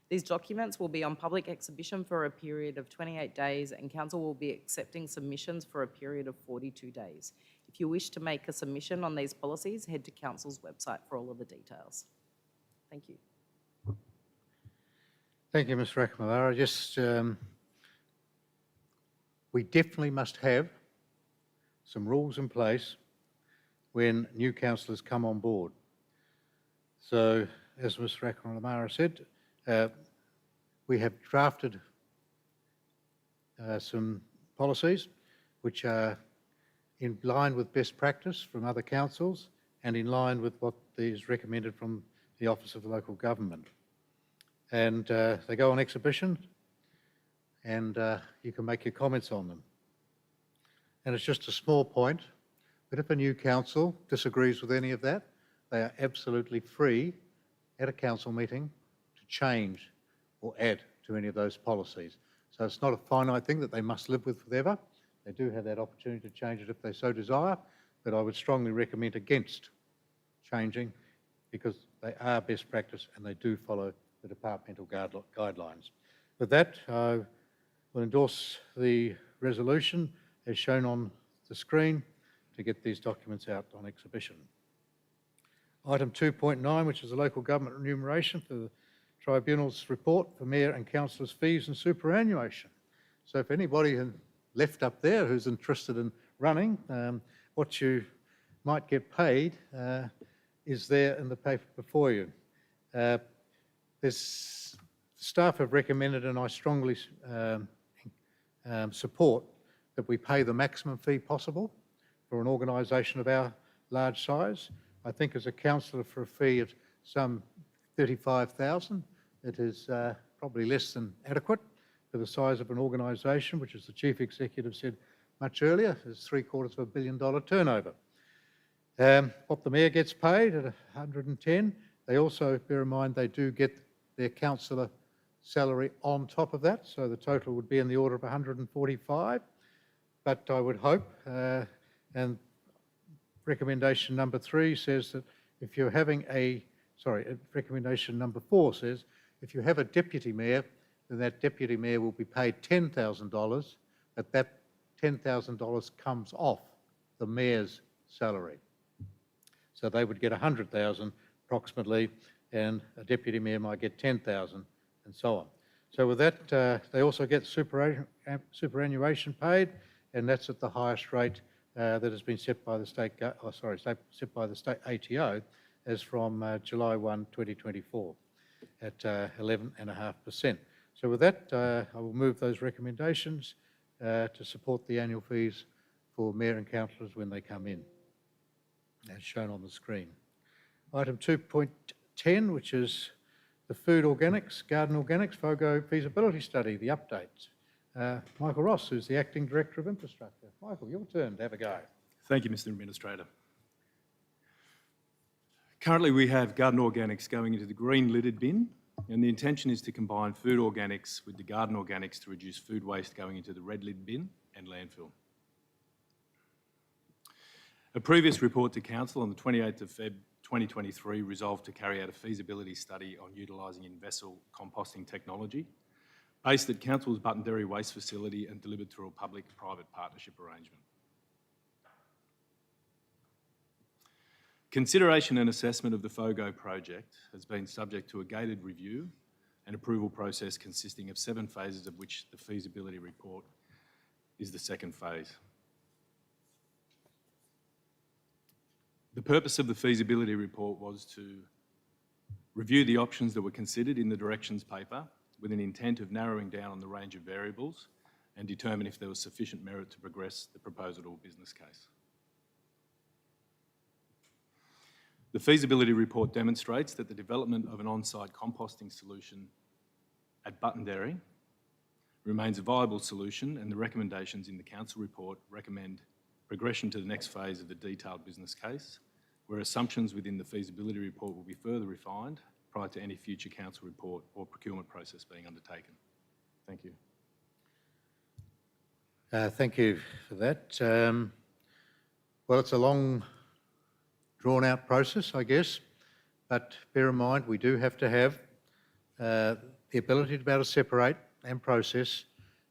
These documents will be on public exhibition for a period of 28 days, and Council will be accepting submissions for a period of 42 days. If you wish to make a submission on these policies, head to Council's website for all of the details. Thank you. Thank you, Ms. Rakamarara. We definitely must have some rules in place when new councillors come on board. So, as Ms. Rakamarara said, we have drafted some policies which are in line with best practice from other councils and in line with what is recommended from the Office of the Local Government. And they go on exhibition and you can make your comments on them. And it's just a small point, but if a new council disagrees with any of that, they are absolutely free at a council meeting to change or add to any of those policies. So it's not a finite thing that they must live with forever. They do have that opportunity to change it if they so desire, but I would strongly recommend against changing because they are best practice and they do follow the departmental guidelines. With that, I will endorse the resolution as shown on the screen to get these documents out on exhibition. Item 2.9, which is the local government remuneration for the Tribunal's report for Mayor and Councillors' fees and superannuation. So if anybody left up there who's interested in running, what you might get paid is there in the paper before you. Staff have recommended, and I strongly support, that we pay the maximum fee possible for an organisation of our large size. I think as a councillor, for a fee of some 35,000, it is probably less than adequate for the size of an organisation, which, as the Chief Executive said much earlier, is $750 million turnover. What the Mayor gets paid at 110, they also, bear in mind, they do get their councillor salary on top of that, so the total would be in the order of 145. But I would hope, and recommendation number 3 says that if you're having recommendation number 4 says if you have a deputy mayor, then that deputy mayor will be paid $10,000, but that $10,000 comes off the mayor's salary. So they would get 100,000 approximately, and a deputy mayor might get 10,000, and so on. So with that, they also get superannuation paid, and that's at the highest rate that has been set by the state ATO as from July 1, 2024 at 11.5%. So with that, I will move those recommendations to support the annual fees for Mayor and Councillors when they come in, as shown on the screen. Item 2.10, which is the food organics, garden organics, Fogo feasibility study, the updates. Michael Ross, who's the Acting Director of Infrastructure. Michael, your turn to have a go. Thank you, Mr. Administrator. Currently, we have garden organics going into the green lidded bin, and the intention is to combine food organics with the garden organics to reduce food waste going into the red lid bin and landfill. A previous report to Council on the 28th of Feb 2023 resolved to carry out a feasibility study on utilising in-vessel composting technology based at Council's Buttonderry Waste Facility and delivered through a public-private partnership arrangement. Consideration and assessment of the Fogo project has been subject to a gated review and approval process consisting of 7 phases, of which the feasibility report is the second phase. The purpose of the feasibility report was to review the options that were considered in the directions paper with an intent of narrowing down on the range of variables and determine if there was sufficient merit to progress the proposal to a business case. The feasibility report demonstrates that the development of an on-site composting solution at Buttonderry remains a viable solution, and the recommendations in the Council report recommend progression to the next phase of the detailed business case, where assumptions within the feasibility report will be further refined prior to any future Council report or procurement process being undertaken. Thank you. Thank you for that. Well, it's a long, drawn-out process, I guess, but bear in mind we do have to have the ability to be able to separate and process,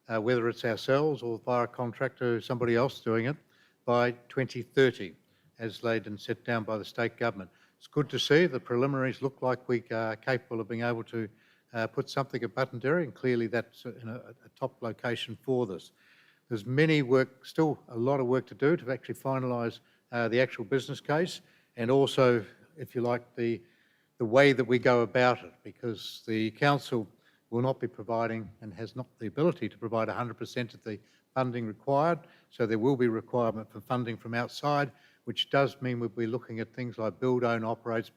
whether it's ourselves or via a contractor or somebody else doing it, by 2030, as laid and set down by the state government. It's good to see the preliminaries look like we are capable of being able to put something at Buttonderry, and clearly that's in a top location for this. There's still a lot of work to do to actually finalise the actual business case, and also, if you like, the way that we go about it, because the council will not be providing and has not the ability to provide 100% of the funding required, so there will be requirement for funding from outside, which does mean we'll be looking at things like build, own, operate,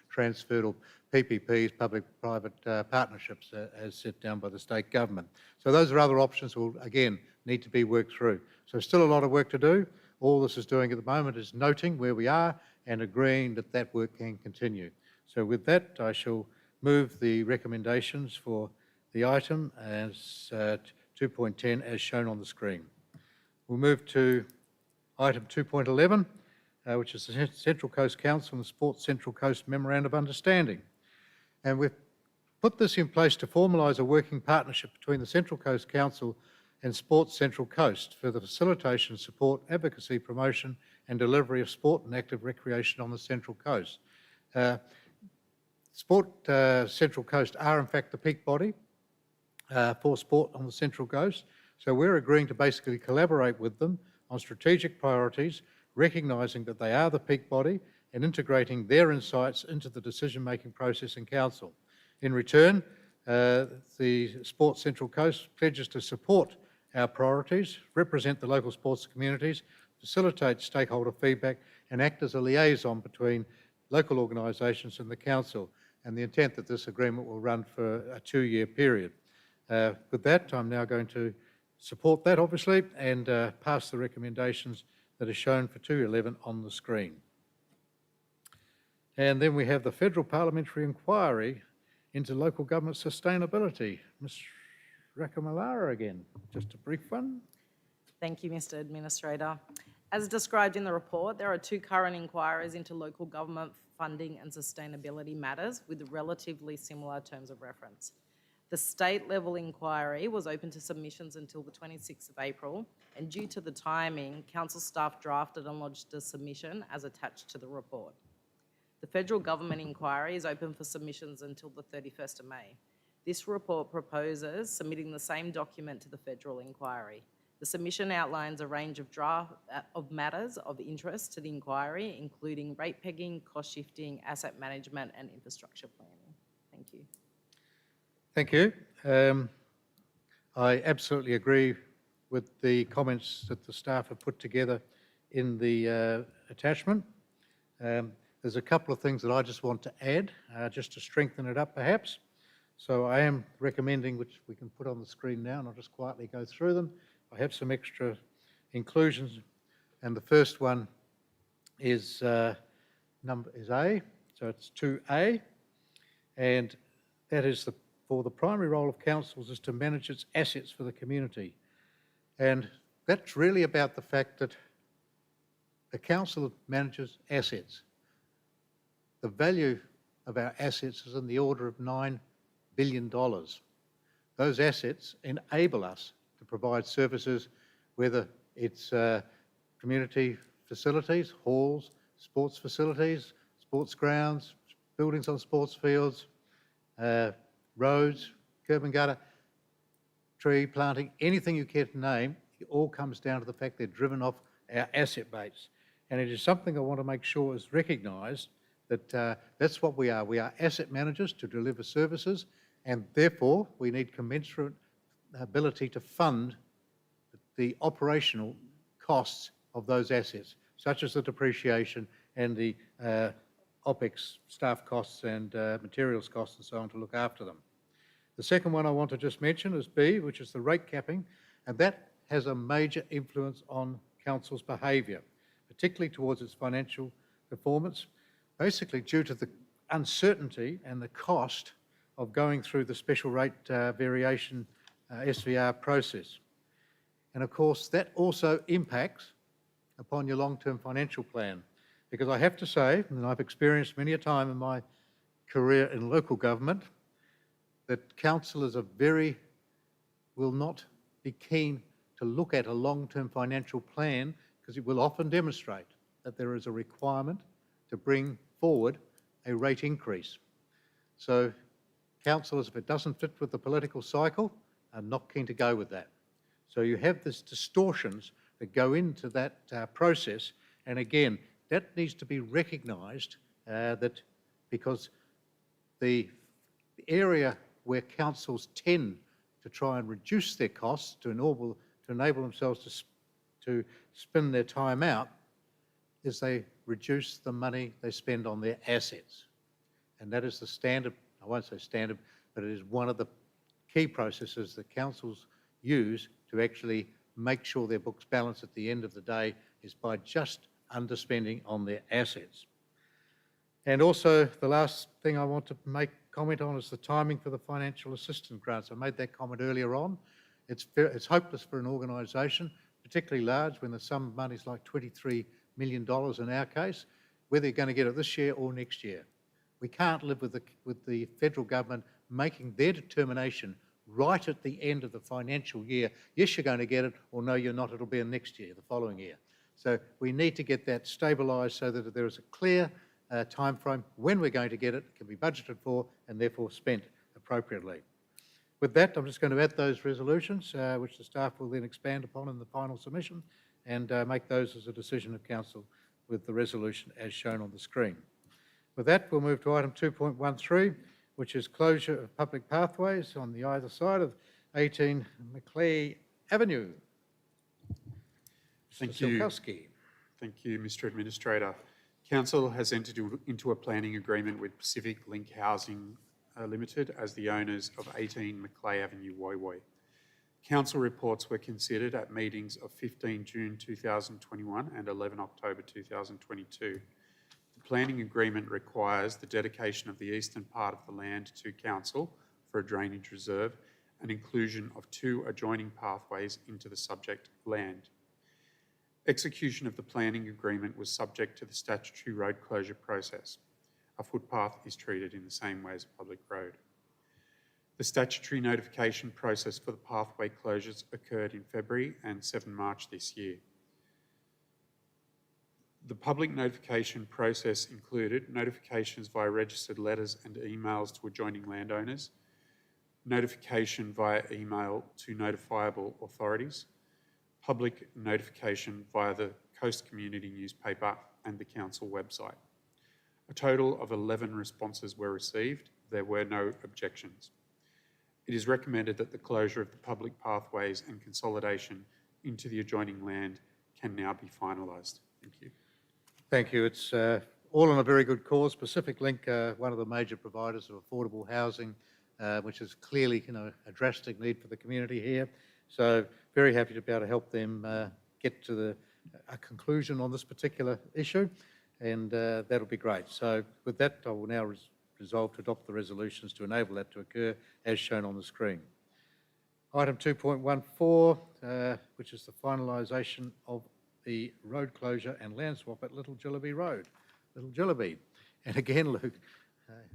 transferred, or PPPs, public-private partnerships, as set down by the state government. So those are other options that will, again, need to be worked through. So still a lot of work to do. All this is doing at the moment is noting where we are and agreeing that that work can continue. So with that, I shall move the recommendations for the item as 2.10 as shown on the screen. We'll move to item 2.11, which is the Central Coast Council and the Sports Central Coast Memorandum of Understanding. And we've put this in place to formalise a working partnership between the Central Coast Council and Sports Central Coast for the facilitation, support, advocacy, promotion and delivery of sport and active recreation on the Central Coast. Sport Central Coast are in fact the peak body for sport on the Central Coast, so we're agreeing to basically collaborate with them on strategic priorities, recognising that they are the peak body and integrating their insights into the decision-making process in Council. In return, the Sports Central Coast pledges to support our priorities, represent the local sports communities, facilitate stakeholder feedback and act as a liaison between local organisations and the Council, and the intent that this agreement will run for a 2-year period. With that, I'm now going to support that, obviously, and pass the recommendations that are shown for 211 on the screen. And then we have the Federal Parliamentary Inquiry into Local Government Sustainability. Ms Rakamallara again, just a brief one. Thank you, Mr. Administrator. As described in the report, there are 2 current inquiries into local government funding and sustainability matters with relatively similar terms of reference. The state-level inquiry was open to submissions until the 26th of April, and due to the timing, Council staff drafted and lodged a submission as attached to the report. The federal government inquiry is open for submissions until the 31st of May. This report proposes submitting the same document to the federal inquiry. The submission outlines a range of matters of interest to the inquiry, including rate pegging, cost shifting, asset management and infrastructure planning. Thank you. Thank you. I absolutely agree with the comments that the staff have put together in the attachment. There's a couple of things that I just want to add, just to strengthen it up perhaps. So I am recommending, which we can put on the screen now, and I'll just quietly go through them. I have some extra inclusions, and the first one is A, so it's 2A, and that is for the primary role of councils is to manage its assets for the community. And that's really about the fact that the council manages assets. The value of our assets is in the order of $9 billion. Those assets enable us to provide services, whether it's community facilities, halls, sports facilities, sports grounds, buildings on sports fields, roads, curb and gutter, tree planting, anything you care to name, it all comes down to the fact they're driven off our asset base. And it is something I want to make sure is recognised that that's what we are. We are asset managers to deliver services, and therefore we need commensurate ability to fund the operational costs of those assets, such as the depreciation and the OPEX, staff costs and materials costs and so on, to look after them. The second one I want to just mention is B, which is the rate capping, and that has a major influence on council's behaviour, particularly towards its financial performance, basically due to the uncertainty and the cost of going through the special rate variation SVR process. And of course, that also impacts upon your long-term financial plan, because I have to say, and I've experienced many a time in my career in local government, that councillors will not be keen to look at a long-term financial plan, because it will often demonstrate that there is a requirement to bring forward a rate increase. So councillors, if it doesn't fit with the political cycle, are not keen to go with that. So you have these distortions that go into that process, and again, that needs to be recognised that because the area where councils tend to try and reduce their costs to enable themselves to spin their time out is they reduce the money they spend on their assets. And that is the standard, I won't say standard, but it is one of the key processes that councils use to actually make sure their books balance at the end of the day is by just underspending on their assets. And also the last thing I want to make comment on is the timing for the financial assistance grants. I made that comment earlier on. It's hopeless for an organisation, particularly large, when the sum of money is like $23 million in our case, whether you're going to get it this year or next year. We can't live with the federal government making their determination right at the end of the financial year. Yes, you're going to get it, or no, you're not. It'll be in next year, the following year. So we need to get that stabilised so that there is a clear time frame when we're going to get it, can be budgeted for, and therefore spent appropriately. With that, I'm just going to add those resolutions, which the staff will then expand upon in the final submission, and make those as a decision of council with the resolution as shown on the screen. With that, we'll move to item 2.13, which is closure of public pathways on the either side of 18 Macleay Avenue. Thank you. Thank you, Mr Administrator. Council has entered into a planning agreement with Pacific Link Housing Limited as the owners of 18 Macleay Avenue, Woy Woy. Council reports were considered at meetings of 15 June 2021 and 11 October 2022. The planning agreement requires the dedication of the eastern part of the land to council for a drainage reserve and inclusion of 2 adjoining pathways into the subject land. Execution of the planning agreement was subject to the statutory road closure process. A footpath is treated in the same way as a public road. The statutory notification process for the pathway closures occurred in February and 7 March this year. The public notification process included notifications via registered letters and emails to adjoining landowners, notification via email to notifiable authorities, public notification via the Coast Community newspaper and the council website. A total of 11 responses were received. There were no objections. It is recommended that the closure of the public pathways and consolidation into the adjoining land can now be finalised. Thank you. Thank you. It's all on a very good cause. Pacific Link, one of the major providers of affordable housing, which is clearly, a drastic need for the community here. So very happy to be able to help them get to a conclusion on this particular issue, and that'll be great. So with that, I will now resolve to adopt the resolutions to enable that to occur as shown on the screen. Item 2.14, which is the finalisation of the road closure and land swap at Little Jillaby Road. Little Jillaby. And again, Luke,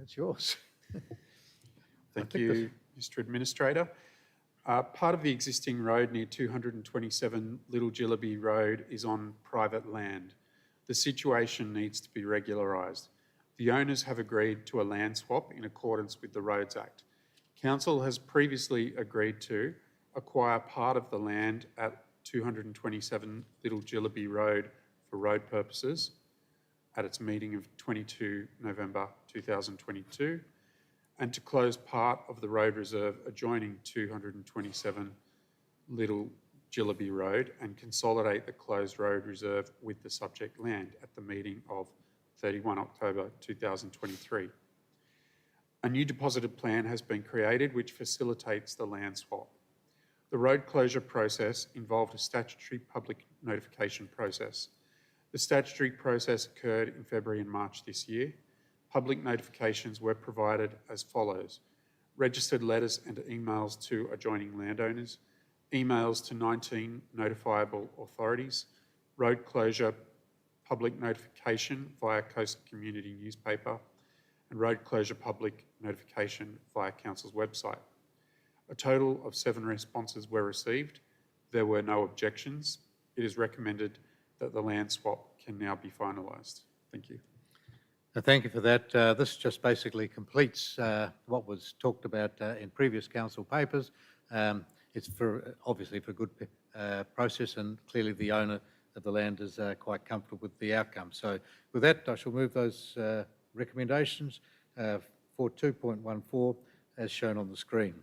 it's yours. Thank you, Mr Administrator. Part of the existing road near 227 Little Jillaby Road is on private land. The situation needs to be regularised. The owners have agreed to a land swap in accordance with the Roads Act. Council has previously agreed to acquire part of the land at 227 Little Jillaby Road for road purposes at its meeting of 22 November 2022, and to close part of the road reserve adjoining 227 Little Jillaby Road and consolidate the closed road reserve with the subject land at the meeting of 31 October 2023. A new deposited plan has been created which facilitates the land swap. The road closure process involved a statutory public notification process. The statutory process occurred in February and March this year. Public notifications were provided as follows: registered letters and emails to adjoining landowners, emails to 19 notifiable authorities, road closure public notification via Coast Community newspaper, and road closure public notification via council's website. A total of 7 responses were received. There were no objections. It is recommended that the land swap can now be finalised. Thank you. Thank you for that. This just basically completes what was talked about in previous council papers. It's obviously for good process, and clearly the owner of the land is quite comfortable with the outcome. So with that, I shall move those recommendations for 2.14 as shown on the screen.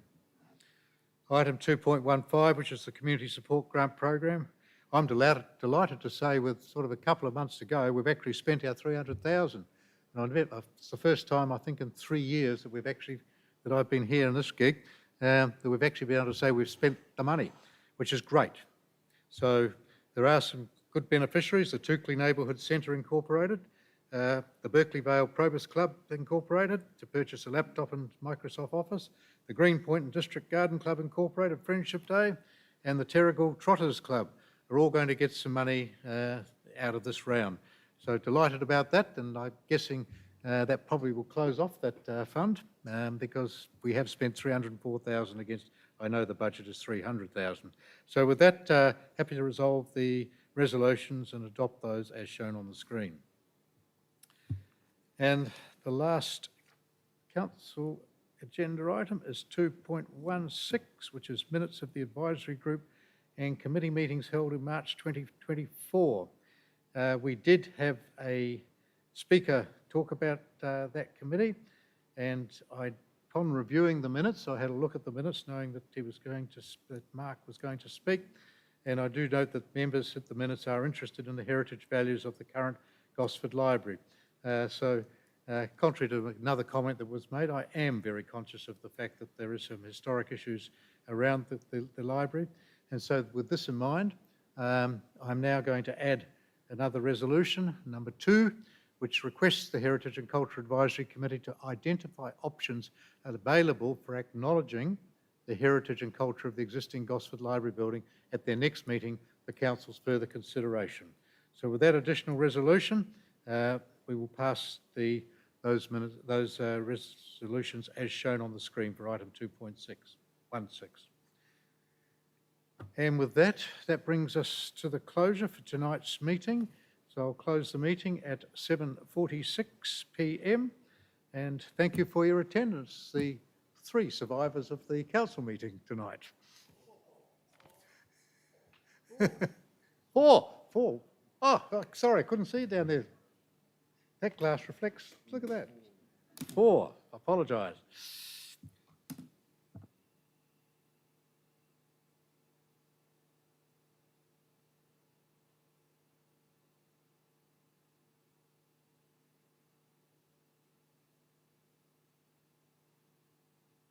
Item 2.15, which is the Community Support Grant Program. I'm delighted to say with sort of a couple of months to go, we've actually spent our 300,000. And it's the first time, I think, in 3 years that I've been here in this gig, that we've actually been able to say we've spent the money, which is great. So there are some good beneficiaries: the Toukley Neighbourhood Centre Incorporated, the Berkeley Vale Probus Club Incorporated to purchase a laptop and Microsoft Office, the Greenpoint and District Garden Club Incorporated Friendship Day, and the Terrigal Trotters Club are all going to get some money out of this round. So delighted about that, and I'm guessing that probably will close off that fund because we have spent 304,000 against, I know the budget is 300,000. So with that, happy to resolve the resolutions and adopt those as shown on the screen. And the last council agenda item is 2.16, which is minutes of the advisory group and committee meetings held in March 2024. We did have a speaker talk about that committee, and upon reviewing the minutes, I had a look at the minutes knowing that that Mark was going to speak, and I do note that members at the minutes are interested in the heritage values of the current Gosford Library. Contrary to another comment that was made, I am very conscious of the fact that there is some historic issues around the library. And so with this in mind, I'm now going to add another resolution, number 2, which requests the Heritage and Culture Advisory Committee to identify options available for acknowledging the heritage and culture of the existing Gosford Library building at their next meeting for Council's further consideration. So with that additional resolution, we will pass those resolutions as shown on the screen for item 2.16. And with that, that brings us to the closure for tonight's meeting. So I'll close the meeting at 7:46 p.m. And thank you for your attendance, the 3 survivors of the council meeting tonight. 4. Oh, sorry, I couldn't see it down there. That glass reflects. Look at that. 4. I apologise.